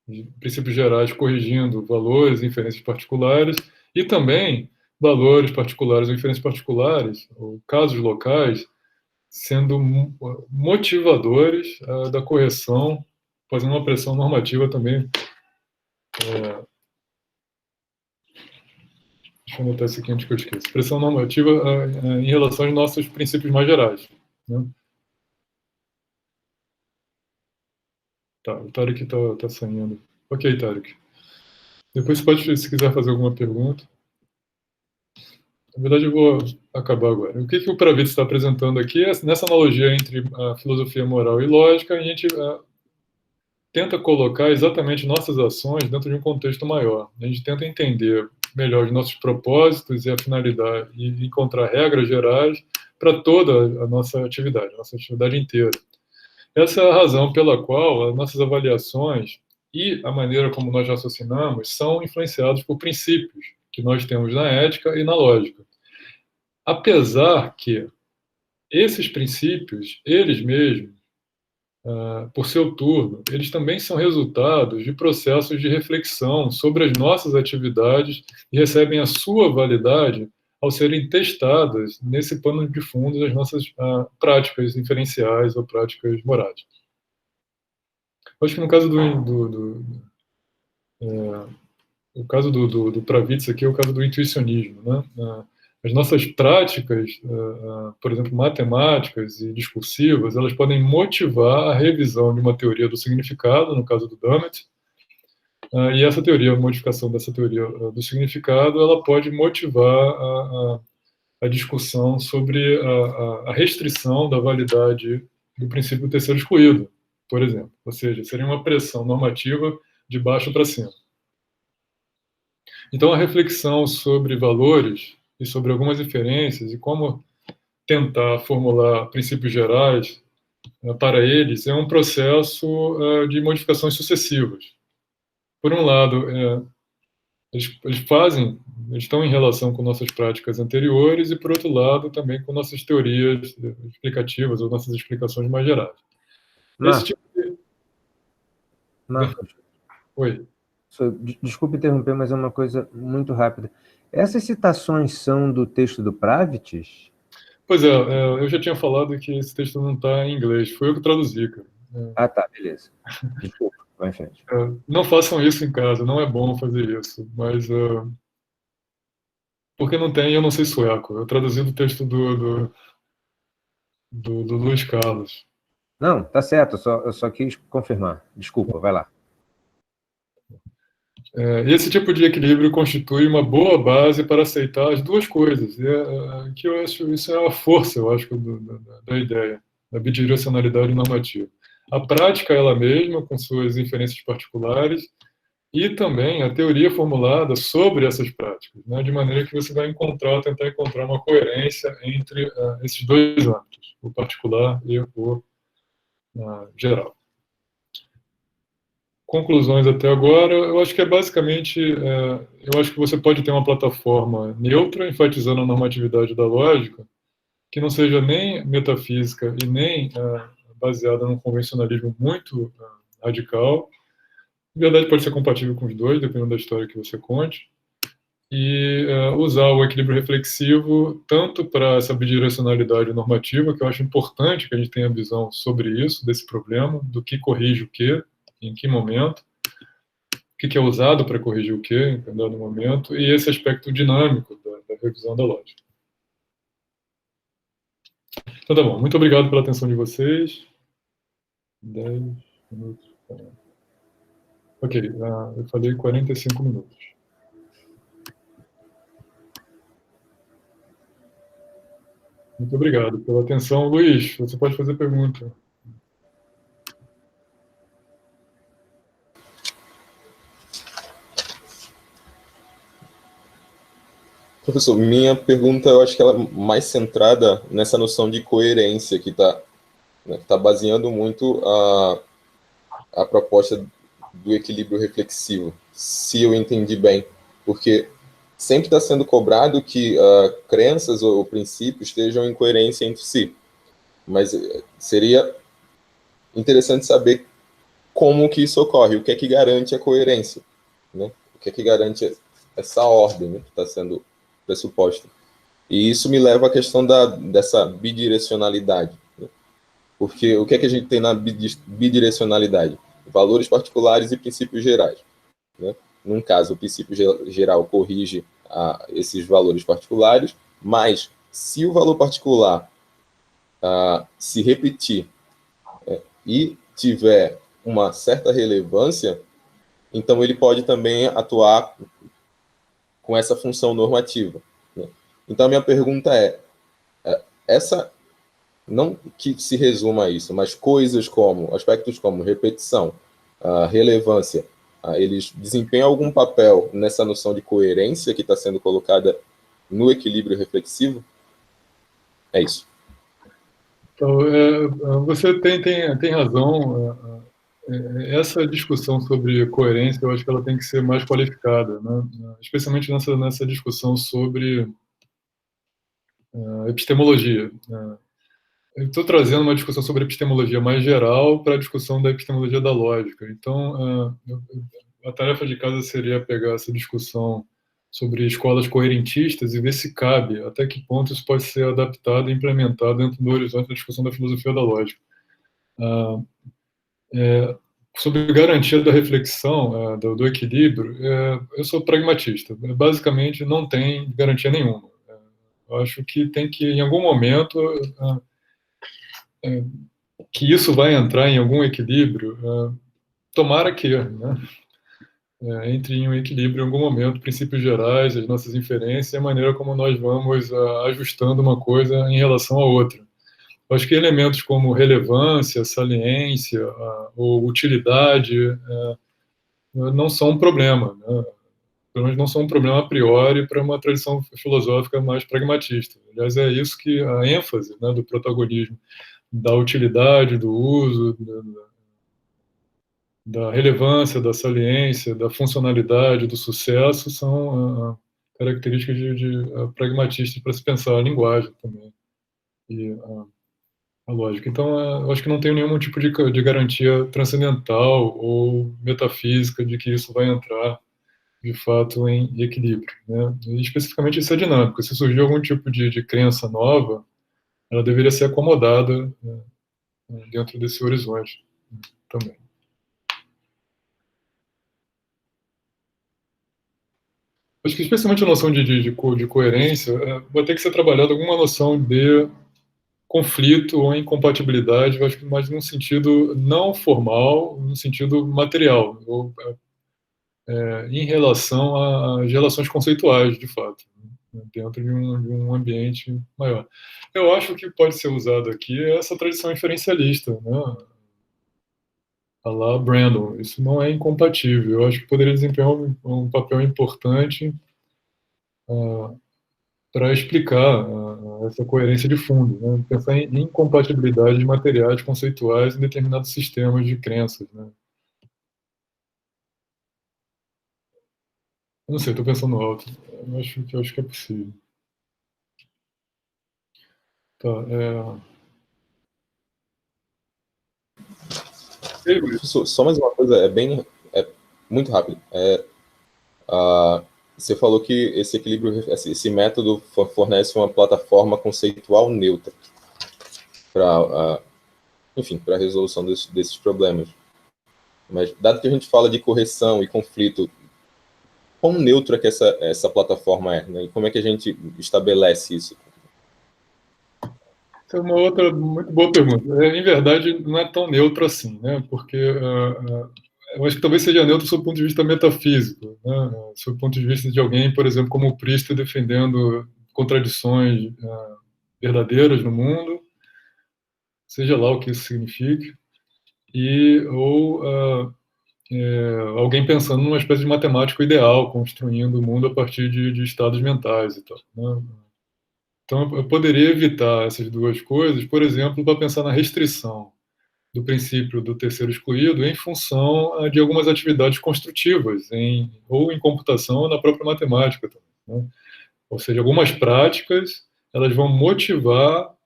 de princípios gerais corrigindo valores e inferências particulares e também valores particulares ou inferências particulares ou casos locais sendo motivadores da correção, fazendo uma pressão normativa também. Deixa eu anotar isso aqui antes que eu esqueça. Pressão normativa em relação aos nossos princípios mais gerais. Né? Tá, o Tarek está saindo. Ok, Tarek. Depois você pode, se quiser fazer alguma pergunta. Na verdade, eu vou acabar agora. O que o Pravitz está apresentando aqui é nessa analogia entre a filosofia moral e lógica, a gente tenta colocar exatamente nossas ações dentro de um contexto maior. A gente tenta entender melhor os nossos propósitos e a finalidade, e encontrar regras gerais para toda a nossa atividade inteira. Essa é a razão pela qual as nossas avaliações e a maneira como nós raciocinamos são influenciados por princípios que nós temos na ética e na lógica. Apesar que esses princípios, eles mesmos, por seu turno, eles também são resultados de processos de reflexão sobre as nossas atividades e recebem a sua validade ao serem testadas nesse pano de fundo das nossas práticas inferenciais ou práticas morais. Acho que no caso o caso do Pravitz aqui é o caso do intuicionismo, né? As nossas práticas, por exemplo, matemáticas e discursivas, elas podem motivar a revisão de uma teoria do significado, no caso do Dummett, e essa teoria, a modificação dessa teoria do significado, ela pode motivar a discussão sobre a restrição da validade do princípio do terceiro excluído, por exemplo. Ou seja, seria uma pressão normativa de baixo para cima. Então, a reflexão sobre valores e sobre algumas inferências e como tentar formular princípios gerais para eles é um processo de modificações sucessivas. Por um lado, eles estão em relação com nossas práticas anteriores e, por outro lado, também com nossas teorias explicativas ou nossas explicações mais gerais. Esse tipo de... Marcos. Oi. Desculpe interromper, mas é uma coisa muito rápida. Essas citações são do texto do Pravitz? Pois é, eu já tinha falado que esse texto não está em inglês. Foi eu que traduzi, cara. Ah, tá, beleza. Desculpa, vai em frente. Não façam isso em casa, não é bom fazer isso. Mas porque não tem, eu não sei sueco. Eu traduzi do texto do Luiz Carlos. Não, tá certo, eu só quis confirmar. Desculpa, vai lá. Esse tipo de equilíbrio constitui uma boa base para aceitar as duas coisas. Que eu acho isso é a força, eu acho, da ideia, da bidirecionalidade normativa. A prática ela mesma, com suas inferências particulares, e também a teoria formulada sobre essas práticas, né, de maneira que você vai tentar encontrar uma coerência entre esses dois âmbitos, o particular e o geral. Conclusões até agora, eu acho que é basicamente, eu acho que você pode ter uma plataforma neutra, enfatizando a normatividade da lógica, que não seja nem metafísica e nem baseada num convencionalismo muito radical. Na verdade, pode ser compatível com os dois, dependendo da história que você conte, e usar o equilíbrio reflexivo tanto para essa bidirecionalidade normativa, que eu acho importante que a gente tenha visão sobre isso, desse problema, do que corrige o quê, em que momento, o que é usado para corrigir o quê, em determinado momento, e esse aspecto dinâmico da revisão da lógica. Então tá bom, muito obrigado pela atenção de vocês. 10 minutos. Ok, eu falei 45 minutos. Muito obrigado pela atenção. Luiz, você pode fazer pergunta. Professor, minha pergunta, eu acho que ela é mais centrada nessa noção de coerência que tá baseando muito a proposta do equilíbrio reflexivo, se eu entendi bem, porque sempre está sendo cobrado que crenças ou princípios estejam em coerência entre si, mas seria interessante saber como que isso ocorre, o que é que garante a coerência, né? O que é que garante essa ordem, né, que está sendo pressuposta. E isso me leva à questão dessa bidirecionalidade, né? Porque o que é que a gente tem na bidirecionalidade? Valores particulares e princípios gerais, né? Num caso, o princípio geral corrige esses valores particulares, mas se o valor particular se repetir e tiver uma certa relevância, então ele pode também atuar com essa função normativa, né? Então, a minha pergunta não que se resuma a isso, mas aspectos como repetição, relevância, eles desempenham algum papel nessa noção de coerência que está sendo colocada no equilíbrio reflexivo? É isso. Então, você tem razão. essa discussão sobre coerência, eu acho que ela tem que ser mais qualificada, né? Especialmente nessa discussão sobre epistemologia. Eu estou trazendo uma discussão sobre epistemologia mais geral para a discussão da epistemologia da lógica. Então, a tarefa de casa seria pegar essa discussão sobre escolas coerentistas e ver se cabe, até que ponto isso pode ser adaptado e implementado dentro do horizonte da discussão da filosofia da lógica. Sobre garantia da reflexão, do equilíbrio, eu sou pragmatista. Basicamente, não tem garantia nenhuma. Eu acho que tem que, em algum momento, que isso vai entrar em algum equilíbrio, tomara que, né? Entre em um equilíbrio em algum momento, princípios gerais, as nossas inferências e a maneira como nós vamos ajustando uma coisa em relação à outra. Eu acho que elementos como relevância, saliência ou utilidade não são um problema, né? Pelo menos não são um problema a priori para uma tradição filosófica mais pragmatista. Aliás, é isso que a ênfase, né, do protagonismo, da utilidade, do uso, da relevância, da saliência, da funcionalidade, do sucesso, são características de pragmatistas para se pensar a linguagem também e a lógica. Então, eu acho que não tem nenhum tipo de garantia transcendental ou metafísica de que isso vai entrar, de fato, em equilíbrio, né? E, especificamente, isso é dinâmico. Se surgir algum tipo de crença nova, ela deveria ser acomodada, né, dentro desse horizonte também. Acho que especialmente a noção de coerência vai ter que ser trabalhada alguma noção de conflito ou incompatibilidade, eu acho que mais num sentido não formal, num sentido material, ou em relação às relações conceituais, de fato, né, dentro de um ambiente maior. Eu acho que pode ser usado aqui essa tradição inferencialista, né? A lá Brandon. Isso não é incompatível. Eu acho que poderia desempenhar um papel importante para explicar essa coerência de fundo, né? Pensar em incompatibilidade de materiais conceituais em determinados sistemas de crenças, né? Eu não sei, estou pensando alto. Eu acho que é possível. Tá, Professor, só mais uma coisa, muito rápido. Você falou que esse equilíbrio, esse método fornece uma plataforma conceitual neutra para, enfim, para a resolução desses problemas. Mas, dado que a gente fala de correção e conflito, quão neutra que essa plataforma é, né? E como é que a gente estabelece isso? Essa é uma outra muito boa pergunta. Em verdade, não é tão neutro assim, né? Porque eu acho que talvez seja neutro sob o ponto de vista metafísico, né? Sob o ponto de vista de alguém, por exemplo, como o Priester defendendo contradições verdadeiras no mundo, seja lá o que isso signifique, ou alguém pensando numa espécie de matemático ideal, construindo o mundo a partir de estados mentais e tal, né? Então, eu poderia evitar essas duas coisas, por exemplo, para pensar na restrição do princípio do terceiro excluído em função de algumas atividades construtivas, ou em computação ou na própria matemática também, né? Ou seja, algumas práticas elas vão motivar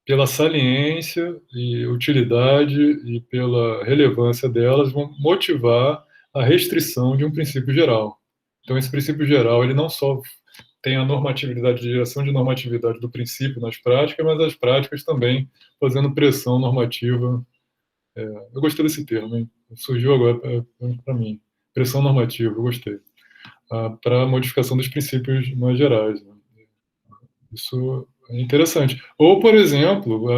pela saliência e utilidade e pela relevância delas, vão motivar a restrição de um princípio geral. Então, esse princípio geral ele não só tem a normatividade, de direção de normatividade do princípio nas práticas, mas as práticas também fazendo pressão normativa. Eu gostei desse termo, hein? Surgiu agora para mim. Pressão normativa, eu gostei. Para a modificação dos princípios mais gerais, né? Isso é interessante. Ou, por exemplo,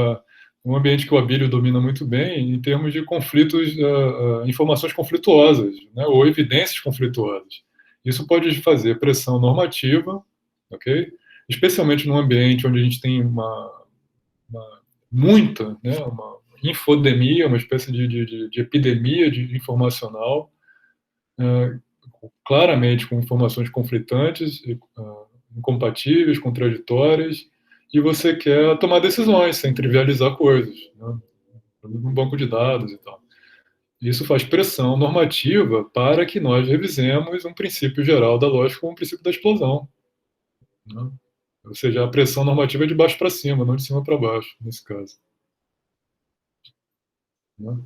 um ambiente que o Abílio domina muito bem em termos de conflitos, informações conflituosas, né? Ou evidências conflituosas. Isso pode fazer pressão normativa, ok? Especialmente num ambiente onde a gente tem muita, né, uma infodemia, uma espécie de epidemia informacional, claramente com informações conflitantes, incompatíveis, contraditórias, e você quer tomar decisões sem trivializar coisas, né? Um banco de dados e tal. Isso faz pressão normativa para que nós revisemos um princípio geral da lógica como o princípio da explosão, né? Ou seja, a pressão normativa é de baixo para cima, não de cima para baixo, nesse caso, né?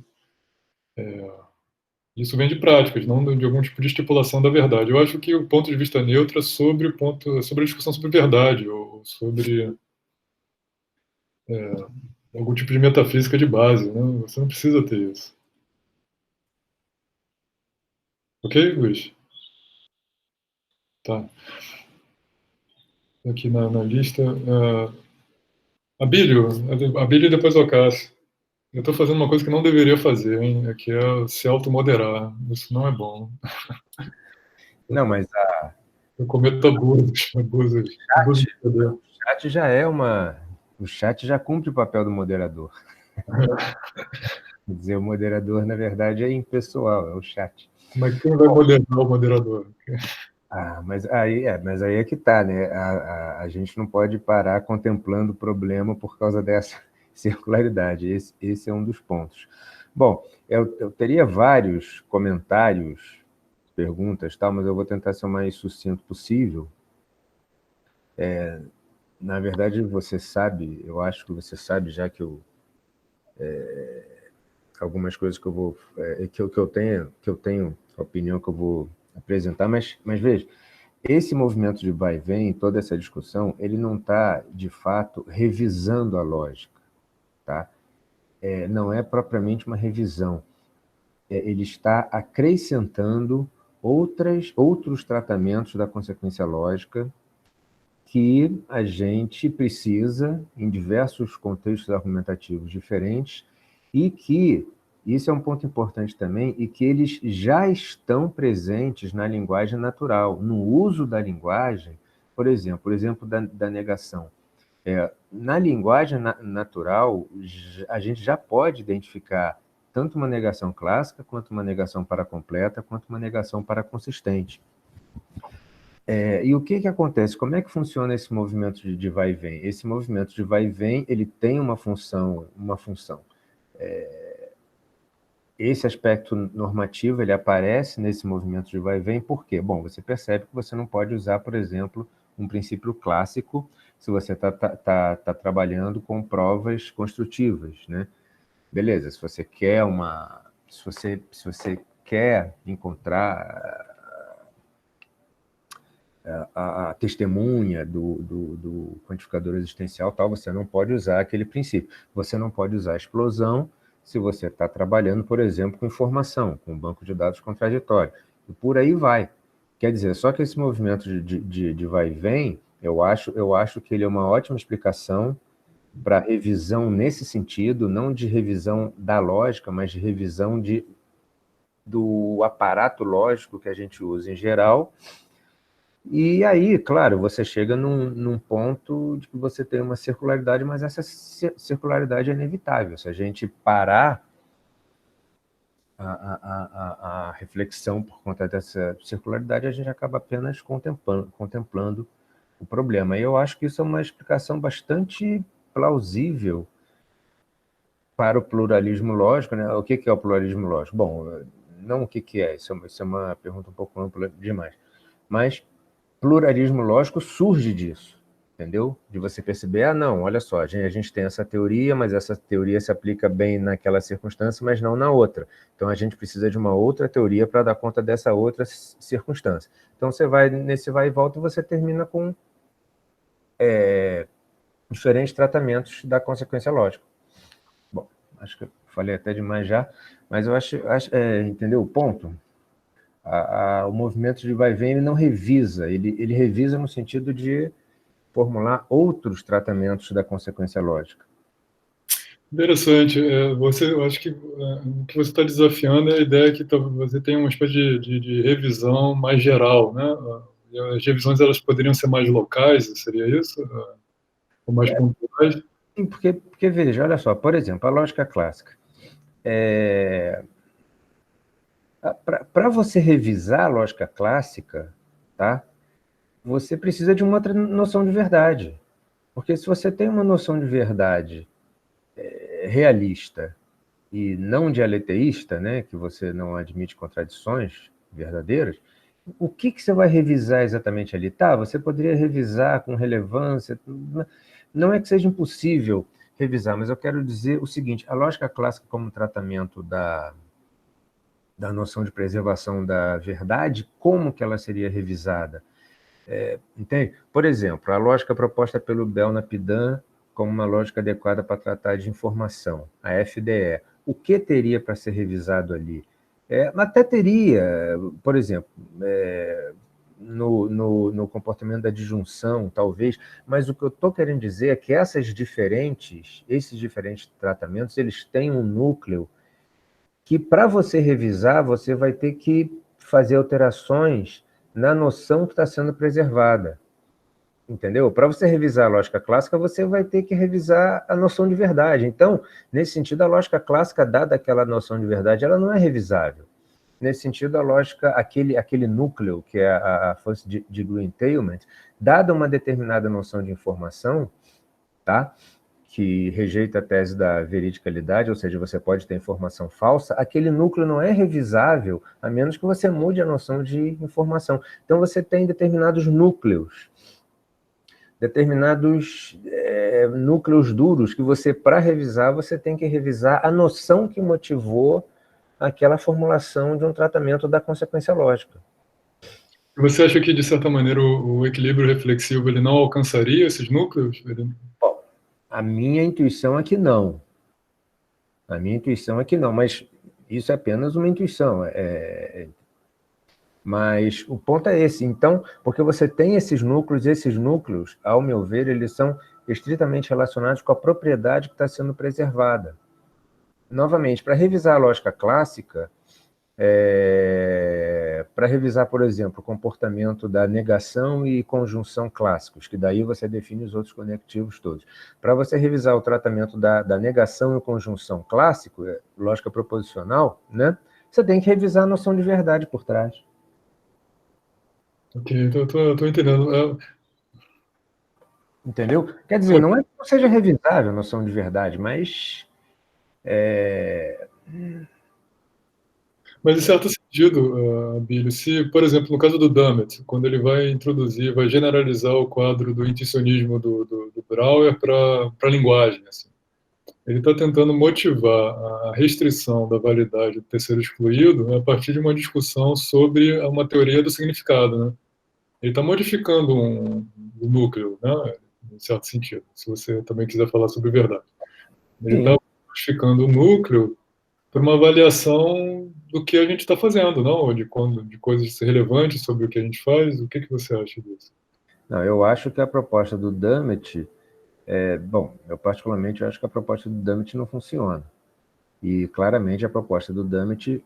Isso vem de práticas, não de algum tipo de estipulação da verdade. Eu acho que o ponto de vista neutro é sobre a discussão sobre verdade, ou sobre algum tipo de metafísica de base, né? Você não precisa ter isso. Ok, Luiz? Tá. Aqui na lista. Abílio e depois o Cássio. Eu estou fazendo uma coisa que não deveria fazer, hein? Que é se automoderar. Isso não é bom. Não, mas Eu cometo abusos de poder. o chat já é uma... O chat já cumpre o papel do moderador. Quer dizer, o moderador, na verdade, é impessoal, é o chat. Mas quem vai moderar o moderador? Mas aí é que tá, né? A gente não pode parar contemplando o problema por causa dessa circularidade. Esse é um dos pontos. Bom, eu teria vários comentários, perguntas, tal, mas eu vou tentar ser o mais sucinto possível. Na verdade, você sabe, eu acho que você sabe, já que algumas coisas que eu vou que eu tenho a opinião que eu vou apresentar, mas veja, esse movimento de vai e vem, toda essa discussão, ele não está, de fato, revisando a lógica, tá? Não é propriamente uma revisão. Ele está acrescentando outros tratamentos da consequência lógica que a gente precisa, em diversos contextos argumentativos diferentes, e que, isso é um ponto importante também, e que eles já estão presentes na linguagem natural, no uso da linguagem, por exemplo, o exemplo da negação. Na linguagem natural, a gente já pode identificar tanto uma negação clássica, quanto uma negação paracompleta, quanto uma negação paraconsistente. E o que acontece? Como é que funciona esse movimento de vai e vem? Esse movimento de vai e vem, ele tem uma função. Esse aspecto normativo, ele aparece nesse movimento de vai e vem, por quê? Bom, você percebe que você não pode usar, por exemplo, um princípio clássico se você está trabalhando com provas construtivas, né? Beleza, se você quer encontrar a testemunha do quantificador existencial, tal, você não pode usar aquele princípio. Você não pode usar a explosão se você está trabalhando, por exemplo, com informação, com um banco de dados contraditório. E por aí vai. Quer dizer, só que esse movimento de vai e vem, eu acho que ele é uma ótima explicação para revisão nesse sentido, não de revisão da lógica, mas de revisão do aparato lógico que a gente usa em geral. E aí, claro, você chega num ponto de que você tem uma circularidade, mas essa circularidade é inevitável. Se a gente parar a reflexão por conta dessa circularidade, a gente acaba apenas contemplando o problema. E eu acho que isso é uma explicação bastante plausível para o pluralismo lógico, né? O que é o pluralismo lógico? Bom, não o que é, isso é uma pergunta um pouco ampla demais, mas pluralismo lógico surge disso, entendeu? De você perceber, não, olha só, a gente tem essa teoria, mas essa teoria se aplica bem naquela circunstância, mas não na outra. Então, a gente precisa de uma outra teoria para dar conta dessa outra circunstância. Então, você vai nesse vai e volta e você termina com diferentes tratamentos da consequência lógica. Bom, acho que eu falei até demais já, mas eu acho entendeu o ponto? O movimento de vai e vem, ele não revisa, ele revisa no sentido de formular outros tratamentos da consequência lógica. Interessante. Eu acho que o que você está desafiando é a ideia que você tem uma espécie de revisão mais geral, né? As revisões elas poderiam ser mais locais, seria isso? Ou mais pontuais? Sim, porque veja, olha só, por exemplo, a lógica clássica. Para você revisar a lógica clássica, tá? Você precisa de uma outra noção de verdade. Porque se você tem uma noção de verdade realista e não dialeteísta, né, que você não admite contradições verdadeiras, o que você vai revisar exatamente ali? Tá, você poderia revisar com relevância, não é que seja impossível revisar, mas eu quero dizer o seguinte, a lógica clássica como tratamento da noção de preservação da verdade, como que ela seria revisada? Entende? Por exemplo, a lógica proposta pelo Bell-Napidan como uma lógica adequada para tratar de informação, a FDE. O que teria para ser revisado ali? Até teria, por exemplo, no comportamento da disjunção, talvez, mas o que eu estou querendo dizer é que esses diferentes tratamentos, eles têm um núcleo que, para você revisar, você vai ter que fazer alterações na noção que está sendo preservada. Entendeu? Para você revisar a lógica clássica, você vai ter que revisar a noção de verdade. Então, nesse sentido, a lógica clássica, dada aquela noção de verdade, ela não é revisável. Nesse sentido, a lógica, aquele núcleo, que é a first degree entailment, dada uma determinada noção de informação, tá? Que rejeita a tese da veridicalidade, ou seja, você pode ter informação falsa, aquele núcleo não é revisável, a menos que você mude a noção de informação. Então, você tem determinados núcleos duros que você, para revisar, você tem que revisar a noção que motivou aquela formulação de um tratamento da consequência lógica. Você acha que, de certa maneira, o equilíbrio reflexivo ele não alcançaria esses núcleos? Bom, a minha intuição é que não. Mas isso é apenas uma intuição. Mas o ponto é esse. Então, porque você tem esses núcleos, ao meu ver, eles são estritamente relacionados com a propriedade que está sendo preservada. Novamente, para revisar a lógica clássica, para revisar, por exemplo, o comportamento da negação e conjunção clássicos, que daí você define os outros conectivos todos. Para você revisar o tratamento da negação e conjunção clássico, lógica proposicional, né, você tem que revisar a noção de verdade por trás. Ok, estou entendendo. Entendeu? Quer dizer, não é que não seja revisável a noção de verdade, mas... Mas, em certo sentido, Abílio, se, por exemplo, no caso do Dummett, quando ele vai generalizar o quadro do intuicionismo do Brouwer para a linguagem, assim, ele está tentando motivar a restrição da validade do terceiro excluído a partir de uma discussão sobre uma teoria do significado, né? Ele está modificando o núcleo, né? Em certo sentido, se você também quiser falar sobre verdade. Ele está modificando o núcleo para uma avaliação do que a gente está fazendo, não? De coisas relevantes sobre o que a gente faz. O que você acha disso? Não, eu acho que a proposta do Dummett... eu particularmente acho que a proposta do Dummett não funciona. E claramente a proposta do Dummett...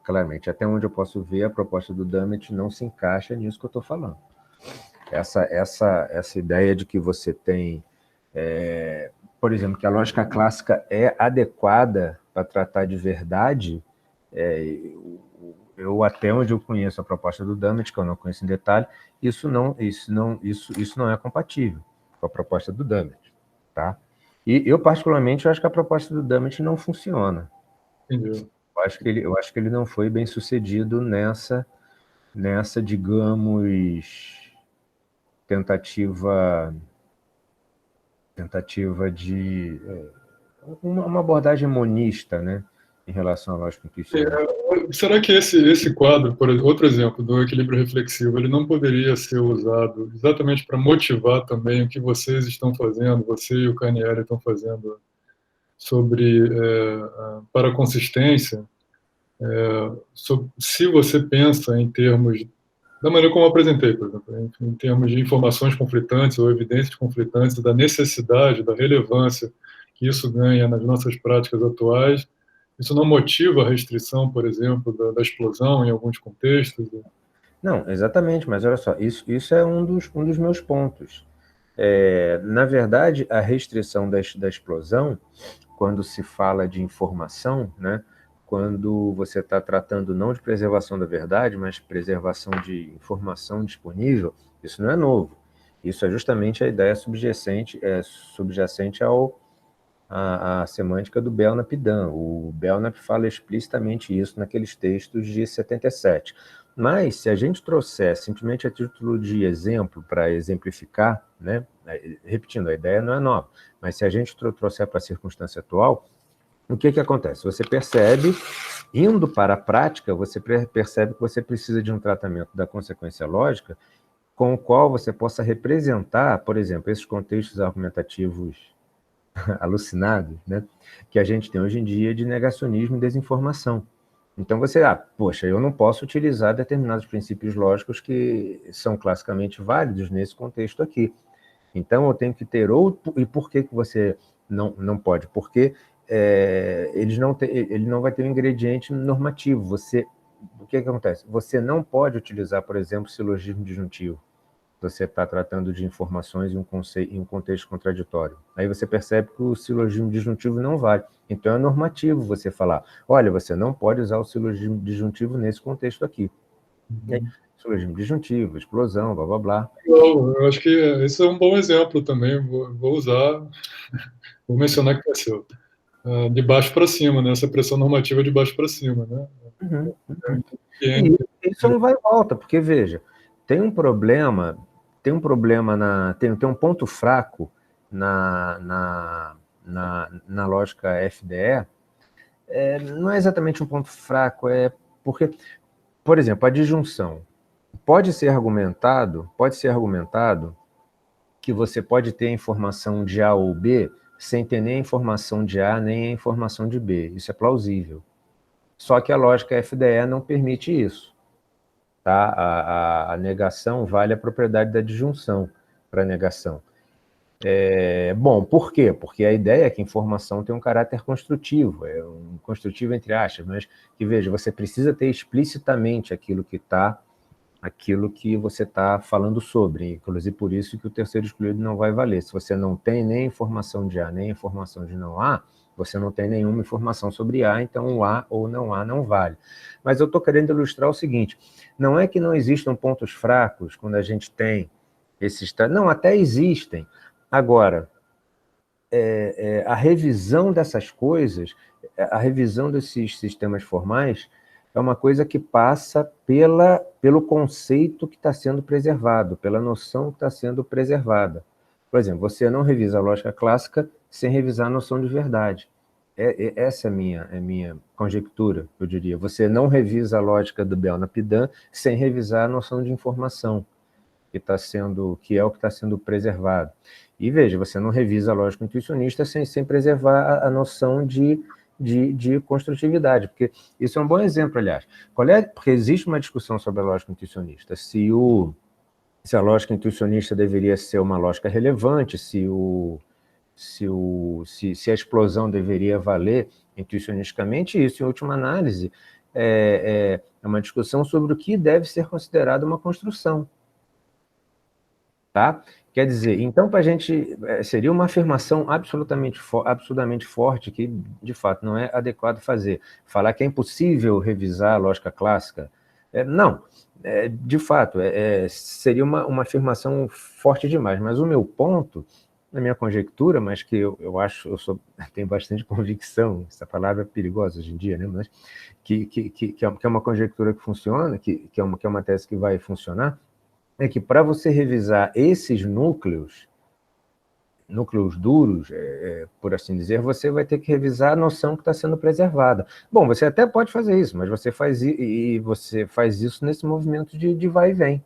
claramente, até onde eu posso ver, a proposta do Dummett não se encaixa nisso que eu estou falando. Essa ideia de que você tem... por exemplo, que a lógica clássica é adequada para tratar de verdade, eu até onde eu conheço a proposta do Dummett, que eu não conheço em detalhe, isso não é compatível com a proposta do Dummett, tá? E eu particularmente acho que a proposta do Dummett não funciona. Entendi. Eu acho que ele não foi bem sucedido nessa, digamos, tentativa de uma abordagem monista, né, em relação à lógica intuicional. Será que esse quadro, por outro exemplo, do equilíbrio reflexivo, ele não poderia ser usado exatamente para motivar também o que vocês estão fazendo, você e o Carnieri estão fazendo sobre para a consistência? Se você pensa em termos, da maneira como eu apresentei, por exemplo, em termos de informações conflitantes ou evidências conflitantes, da necessidade, da relevância que isso ganha nas nossas práticas atuais, isso não motiva a restrição, por exemplo, da explosão em alguns contextos? Não, exatamente, mas olha só, isso é um dos meus pontos. Na verdade, a restrição da explosão, quando se fala de informação, né, quando você está tratando não de preservação da verdade, mas preservação de informação disponível, isso não é novo. Isso é justamente a ideia subjacente a semântica do Belknap-Dunn. O Belknap fala explicitamente isso naqueles textos de 77. Mas, se a gente trouxer simplesmente a título de exemplo para exemplificar, né, repetindo, a ideia não é nova, mas se a gente trouxer para a circunstância atual, o que acontece? Você percebe, indo para a prática, você percebe que você precisa de um tratamento da consequência lógica com o qual você possa representar, por exemplo, esses contextos argumentativos alucinados, né, que a gente tem hoje em dia de negacionismo e desinformação. Então você, poxa, eu não posso utilizar determinados princípios lógicos que são classicamente válidos nesse contexto aqui. Então eu tenho que ter outro. E por que você não pode? Porque ele não vai ter um ingrediente normativo. O que acontece? Você não pode utilizar, por exemplo, silogismo disjuntivo. Você está tratando de informações em um contexto contraditório. Aí você percebe que o silogismo disjuntivo não vale. Então é normativo você falar, olha, você não pode usar o silogismo disjuntivo nesse contexto aqui. E aí, silogismo disjuntivo, explosão, blá, blá, blá. Eu acho que esse é um bom exemplo também, vou usar, vou mencionar que vai ser de baixo para cima, né? Essa pressão normativa de baixo para cima, né? E isso não vai e volta, porque, veja, tem um problema tem um ponto fraco na lógica FDE, não é exatamente um ponto fraco, porque, por exemplo, a disjunção pode ser argumentado que você pode ter a informação de A ou B sem ter nem a informação de A nem a informação de B. Isso é plausível. Só que a lógica FDE não permite isso. Tá? A negação vale a propriedade da disjunção para a negação. Bom, por quê? Porque a ideia é que a informação tem um caráter construtivo, um construtivo entre aspas, mas que, veja, você precisa ter explicitamente aquilo que você está falando sobre, inclusive por isso que o terceiro excluído não vai valer. Se você não tem nem informação de A, nem informação de não A, você não tem nenhuma informação sobre A, então o A ou não A não vale. Mas eu estou querendo ilustrar o seguinte, não é que não existam pontos fracos quando a gente tem esses... Não, até existem. Agora, a revisão dessas coisas, a revisão desses sistemas formais é uma coisa que passa pelo conceito que está sendo preservado, pela noção que está sendo preservada. Por exemplo, você não revisa a lógica clássica sem revisar a noção de verdade. Essa é minha conjectura, eu diria. Você não revisa a lógica do Belknap-Dunn sem revisar a noção de informação, que é o que está sendo preservado. E veja, você não revisa a lógica intuicionista sem preservar a noção de construtividade, porque isso é um bom exemplo, aliás. Porque existe uma discussão sobre a lógica intuicionista, se a lógica intuicionista deveria ser uma lógica relevante, se a explosão deveria valer intuicionisticamente, isso, em última análise, é uma discussão sobre o que deve ser considerado uma construção. Tá? Quer dizer, então, para a gente, seria uma afirmação absolutamente forte que, de fato, não é adequado fazer. Falar que é impossível revisar a lógica clássica, não. De fato, seria uma afirmação forte demais. Mas o meu ponto, na minha conjectura, mas que eu acho, tenho bastante convicção, essa palavra é perigosa hoje em dia, né? Mas que é uma conjectura que funciona, que é uma tese que vai funcionar, é que para você revisar esses núcleos duros, por assim dizer, você vai ter que revisar a noção que está sendo preservada. Bom, você até pode fazer isso, mas você faz isso nesse movimento de vai e vem.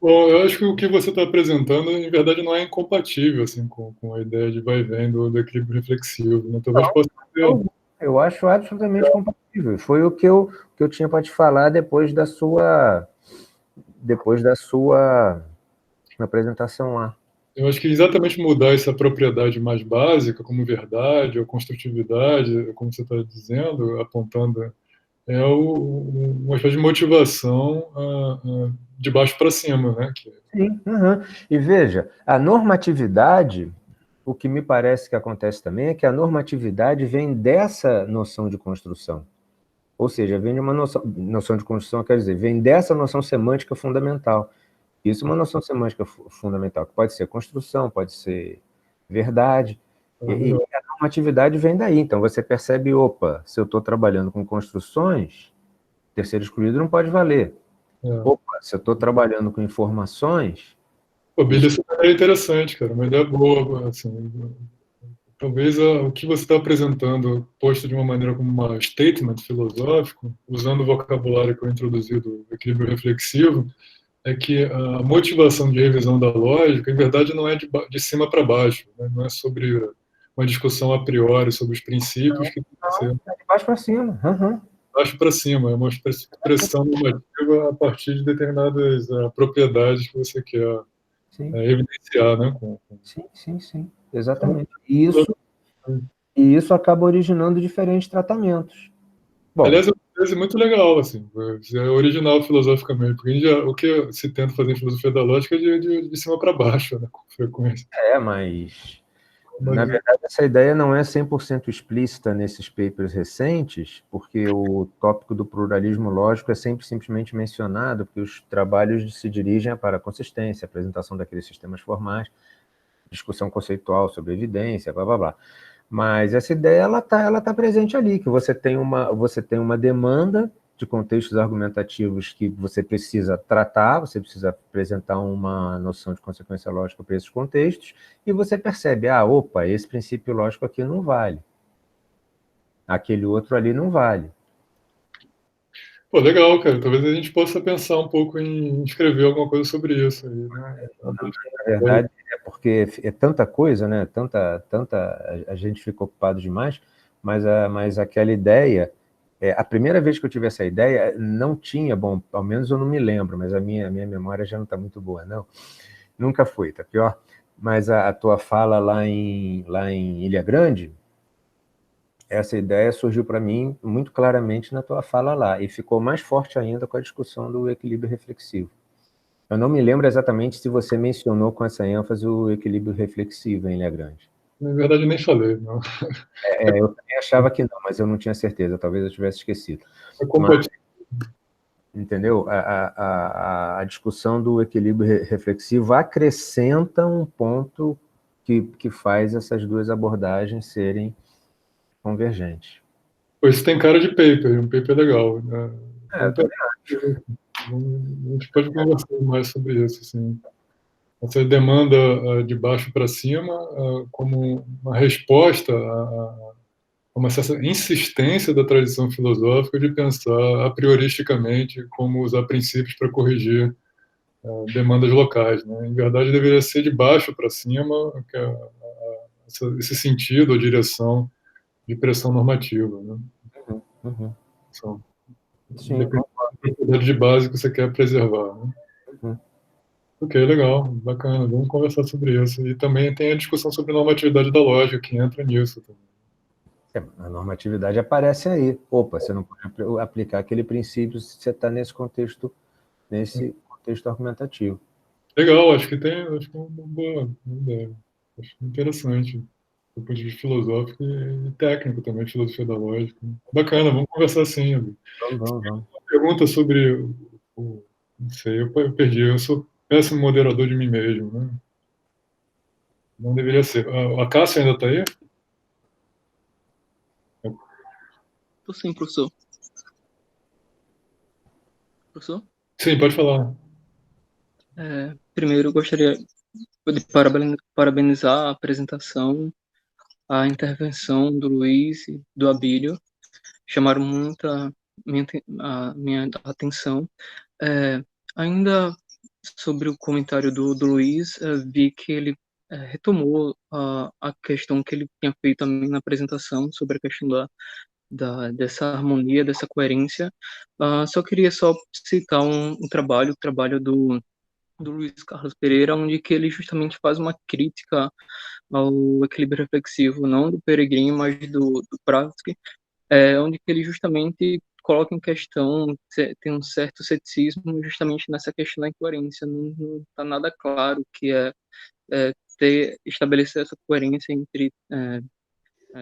Bom, eu acho que o que você está apresentando, em verdade, não é incompatível assim, com a ideia de vai e vem do equilíbrio reflexivo. Né? Talvez possa ser... Eu acho absolutamente compatível. Foi o que eu tinha para te falar depois da sua apresentação lá. Eu acho que exatamente mudar essa propriedade mais básica, como verdade ou construtividade, como você está dizendo, apontando, uma espécie de motivação de baixo para cima, né? Sim, E veja, a normatividade, o que me parece que acontece também é que a normatividade vem dessa noção de construção. Ou seja, vem de uma noção de construção, quer dizer, vem dessa noção semântica fundamental. Isso é uma noção semântica fundamental, que pode ser construção, pode ser verdade. E a normatividade vem daí. Então, você percebe, opa, se eu estou trabalhando com construções, terceiro excluído não pode valer. Opa, se eu estou trabalhando com informações... Pô, Billy, essa ideia é interessante, cara, uma ideia boa, assim, talvez o que você está apresentando, posto de uma maneira como uma statement filosófico, usando o vocabulário que eu introduzi do equilíbrio reflexivo, é que a motivação de revisão da lógica, em verdade, não é de cima para baixo, né? Não é sobre uma discussão a priori sobre os princípios que tem que ser É de baixo para cima. baixo para cima, é uma expressão normativa a partir de determinadas propriedades que você quer evidenciar, né? Sim, exatamente. E isso acaba originando diferentes tratamentos. Bom, aliás, é uma tese muito legal, assim, é original filosoficamente, porque o que se tenta fazer em filosofia da lógica é de cima para baixo, né, com frequência. mas na verdade essa ideia não é 100% explícita nesses papers recentes, porque o tópico do pluralismo lógico é sempre simplesmente mencionado, porque os trabalhos se dirigem para a consistência, apresentação daqueles sistemas formais, discussão conceitual sobre evidência, blá, blá, blá. Mas essa ideia ela tá presente ali, que você tem uma demanda de contextos argumentativos que você precisa tratar, você precisa apresentar uma noção de consequência lógica para esses contextos, e você percebe, opa, esse princípio lógico aqui não vale. Aquele outro ali não vale. Pô, legal, cara. Talvez a gente possa pensar um pouco em escrever alguma coisa sobre isso. Aí, né? Na verdade, é porque é tanta coisa, né? Tanta a gente fica ocupado demais, mas aquela ideia, a primeira vez que eu tive essa ideia, não tinha, bom, ao menos eu não me lembro, mas a minha memória já não está muito boa, não. Nunca foi, tá pior. Mas a tua fala lá em Ilha Grande, essa ideia surgiu para mim muito claramente na tua fala lá, e ficou mais forte ainda com a discussão do equilíbrio reflexivo. Eu não me lembro exatamente se você mencionou com essa ênfase o equilíbrio reflexivo em Ilha Grande. Na verdade, nem falei, não. Eu também achava que não, mas eu não tinha certeza, talvez eu tivesse esquecido. É compatível. Entendeu? A discussão do equilíbrio reflexivo acrescenta um ponto que faz essas duas abordagens serem convergentes. Pois tem cara de paper, um paper legal. Né? Eu também acho. A gente pode conversar mais sobre isso, assim. Essa demanda de baixo para cima como uma resposta a uma certa insistência da tradição filosófica de pensar a prioristicamente como usar princípios para corrigir demandas locais. Né? Em verdade, deveria ser de baixo para cima que esse sentido ou direção de pressão normativa. Né? Sim, Depende da propriedade de base que você quer preservar. Né? Ok, legal, bacana, vamos conversar sobre isso. E também tem a discussão sobre a normatividade da lógica, que entra nisso também. A normatividade aparece aí. Opa, você não pode aplicar aquele princípio se você está nesse contexto argumentativo. Legal, acho que é uma boa ideia. Acho interessante. Do ponto de vista filosófico e técnico também, filosofia da lógica. Bacana, vamos conversar assim. Vamos. Uma pergunta sobre não sei, eu perdi. Eu sou péssimo moderador de mim mesmo, né? Não deveria ser. A Cássia ainda está aí? Tô sim, professor. Professor? Sim, pode falar. Primeiro, eu gostaria de parabenizar a apresentação, a intervenção do Luiz e do Abílio. Chamaram muito a minha atenção. Ainda sobre o comentário do Luiz, vi que ele retomou a questão que ele tinha feito também na apresentação sobre a questão dessa harmonia, dessa coerência. Só queria citar o trabalho do Luiz Carlos Pereira, onde que ele justamente faz uma crítica ao equilíbrio reflexivo, não do Peregrine, mas do Pratsky, onde que ele justamente coloca em questão, tem um certo ceticismo justamente nessa questão da incoerência. Não está nada claro que estabelecer essa coerência entre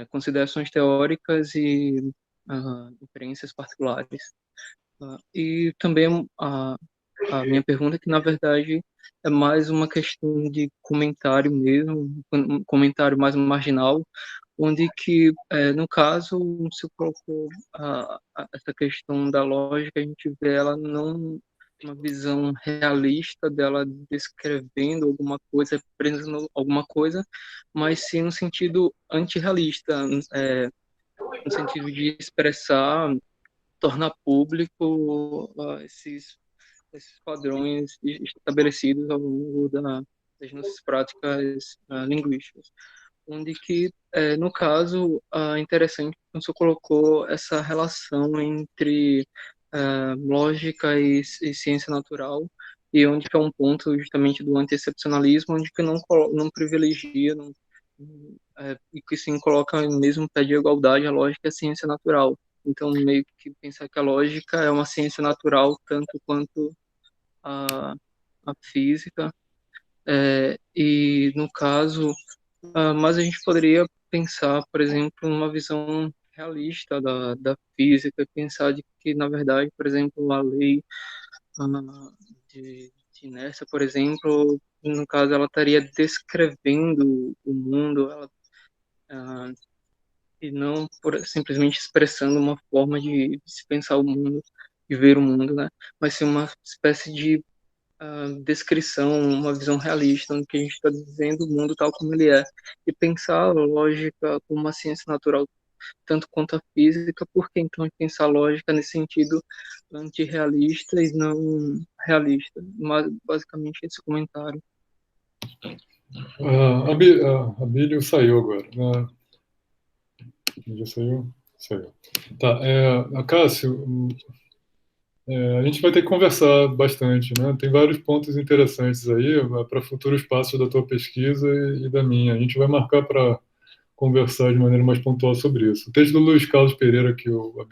considerações teóricas e inferências particulares. E também a minha pergunta é que, na verdade, é mais uma questão de comentário mesmo, um comentário mais marginal, onde que, no caso, se colocou essa questão da lógica, a gente vê ela não uma visão realista dela descrevendo alguma coisa, representando alguma coisa, mas sim no sentido antirrealista, no sentido de expressar, tornar público esses padrões estabelecidos ao longo das nossas práticas linguísticas, onde que, no caso, interessante, você colocou essa relação entre lógica e ciência natural, e onde que é um ponto justamente do anti-excepcionalismo, onde que não privilegia, e que sim coloca no mesmo pé de igualdade a lógica e a ciência natural. Então, meio que pensar que a lógica é uma ciência natural tanto quanto a, a física, e no caso, mas a gente poderia pensar, por exemplo, numa visão realista da física, pensar de que, na verdade, por exemplo, a lei de inércia, por exemplo, no caso, ela estaria descrevendo o mundo, e não simplesmente expressando uma forma de se pensar o mundo, de ver o mundo, né? Mas sim uma espécie de descrição, uma visão realista, onde que a gente está dizendo o mundo tal como ele é. E pensar a lógica como uma ciência natural, tanto quanto a física, porque então pensar a lógica nesse sentido antirrealista e não realista. Mas, basicamente, esse comentário. A Bílio saiu agora. Né? Já saiu? Saiu. Tá, Cássio, a gente vai ter que conversar bastante, né? Tem vários pontos interessantes aí para futuros passos da tua pesquisa e da minha. A gente vai marcar para conversar de maneira mais pontual sobre isso. O texto do Luiz Carlos Pereira, que o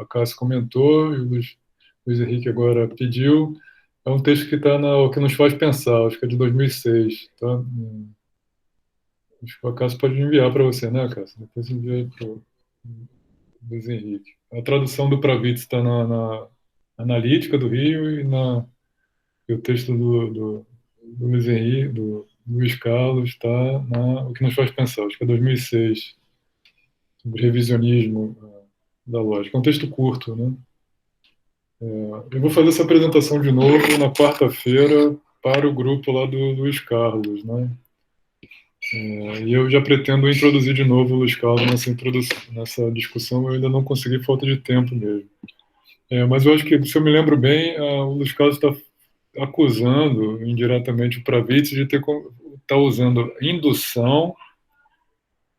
Cássio comentou, e o Luiz Henrique agora pediu, é um texto que está o que nos faz pensar, acho que é de 2006. Tá? Acho que o Cássio pode enviar para você, né, Cássio? Depois envia aí para o Luiz Henrique. A tradução do Pravitz está na Analítica do Rio e o texto do Luiz Henrique, do Luiz Carlos, está O que nos faz pensar, acho que é 2006, sobre revisionismo da lógica. É um texto curto, né? Eu vou fazer essa apresentação de novo na quarta-feira para o grupo lá do Luiz Carlos, né? E eu já pretendo introduzir de novo o Luiz Carlos nessa discussão, eu ainda não consegui, falta de tempo mesmo. Mas eu acho que, se eu me lembro bem, o Luiz Carlos está acusando indiretamente o Pravitz de estar usando indução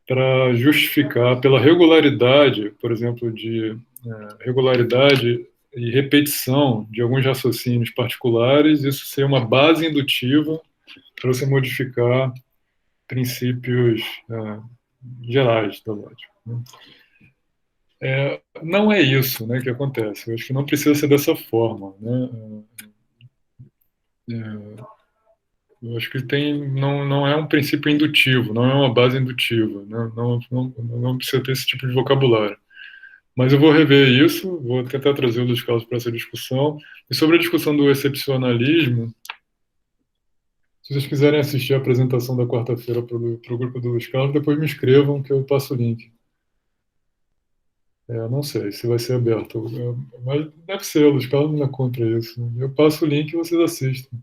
para justificar, pela regularidade, por exemplo, de regularidade e repetição de alguns raciocínios particulares, isso ser uma base indutiva para você modificar princípios gerais da lógica. Né? Não é isso, né, que acontece. Eu acho que não precisa ser dessa forma. Né? Eu acho que não é um princípio indutivo, não é uma base indutiva. Né? Não precisa ter esse tipo de vocabulário. Mas eu vou rever isso, vou tentar trazer o Luiz Carlos para essa discussão. E sobre a discussão do excepcionalismo, se vocês quiserem assistir a apresentação da quarta-feira para o grupo do Luiz Carlos, depois me escrevam que eu passo o link. Não sei se vai ser aberto, mas deve ser, o Luiz Carlos não é contra isso. Eu passo o link e vocês assistem.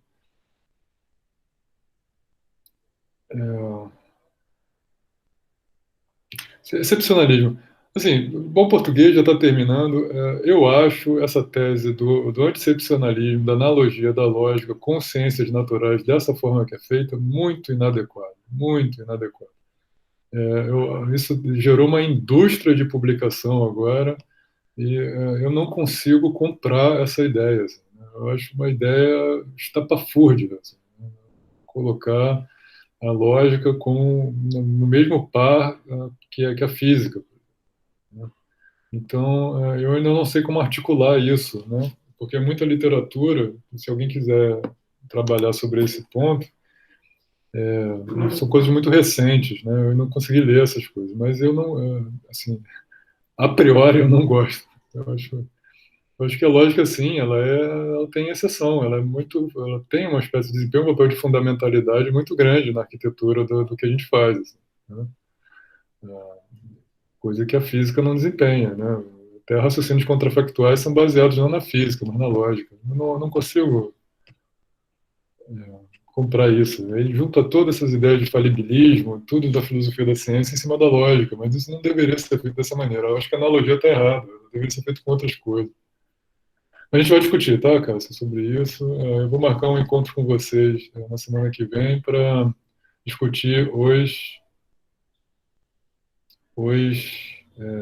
Excepcionalismo. Assim, bom português já está terminando. Eu acho essa tese do anti-excepcionalismo, da analogia da lógica com ciências naturais, dessa forma que é feita, muito inadequada. Muito inadequada. Isso gerou uma indústria de publicação agora e eu não consigo comprar essa ideia. Assim, né? Eu acho uma ideia estapafúrdia. Assim, né? Colocar a lógica no mesmo par que a física. Né? Então, eu ainda não sei como articular isso, né? Porque é muita literatura, se alguém quiser trabalhar sobre esse ponto, são coisas muito recentes, né? Eu não consegui ler essas coisas, mas eu não, assim, a priori eu não gosto. Eu acho Eu acho que a lógica, sim, ela tem exceção, ela tem uma espécie de desempenho, um papel de fundamentalidade muito grande na arquitetura do que a gente faz, assim, né? Coisa que a física não desempenha, né? Até raciocínios contrafactuais são baseados não na física, mas na lógica. Eu não consigo comprar isso. Ele junta todas essas ideias de falibilismo, tudo da filosofia da ciência em cima da lógica, mas isso não deveria ser feito dessa maneira. Eu acho que a analogia está errada, deveria ser feito com outras coisas. A gente vai discutir, tá, Cássio, sobre isso. Eu vou marcar um encontro com vocês na semana que vem para discutir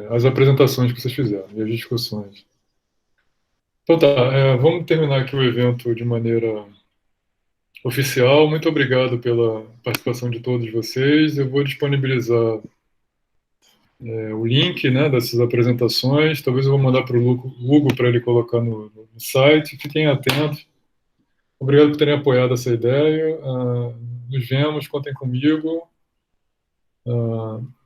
as apresentações que vocês fizeram e as discussões. Então tá, vamos terminar aqui o evento de maneira oficial. Muito obrigado pela participação de todos vocês. Eu vou disponibilizar o link, né, dessas apresentações. Talvez eu vou mandar para o Hugo para ele colocar no site. Fiquem atentos. Obrigado por terem apoiado essa ideia. Nos vemos, contem comigo.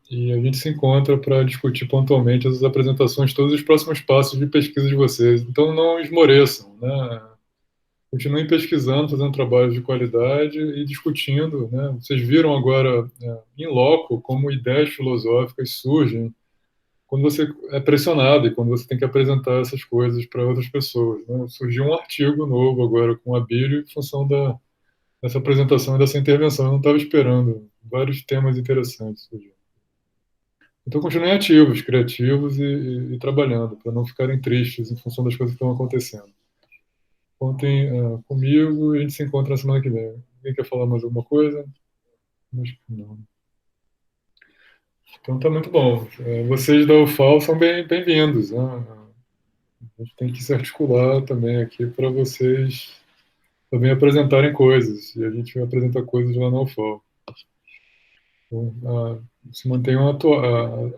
E a gente se encontra para discutir pontualmente as apresentações, todos os próximos passos de pesquisa de vocês. Então, não esmoreçam, né? Continuem pesquisando, fazendo trabalhos de qualidade e discutindo, né? Vocês viram agora, em loco, como ideias filosóficas surgem quando você é pressionado e quando você tem que apresentar essas coisas para outras pessoas, né? Surgiu um artigo novo agora com a Abílio em função dessa apresentação e dessa intervenção. Eu não estava esperando. Vários temas interessantes surgiram. Então, continuem ativos, criativos e trabalhando, para não ficarem tristes em função das coisas que estão acontecendo. Contem comigo e a gente se encontra na semana que vem. Alguém quer falar mais alguma coisa? Acho que não. Então, tá muito bom. Vocês da UFAL são bem-vindos, né? A gente tem que se articular também aqui para vocês também apresentarem coisas. E a gente vai apresentar coisas lá na UFAL. Então, se mantenham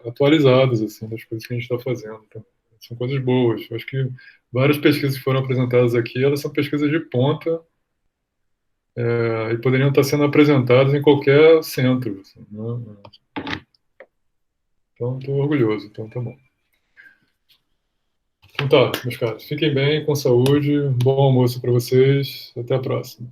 atualizados assim, das coisas que a gente está fazendo. Então, são coisas boas. Eu acho que várias pesquisas que foram apresentadas aqui, elas são pesquisas de ponta e poderiam estar sendo apresentadas em qualquer centro. Assim, né? Então, estou orgulhoso. Então, tá bom. Então tá, meus caros. Fiquem bem, com saúde. Bom almoço para vocês. Até a próxima.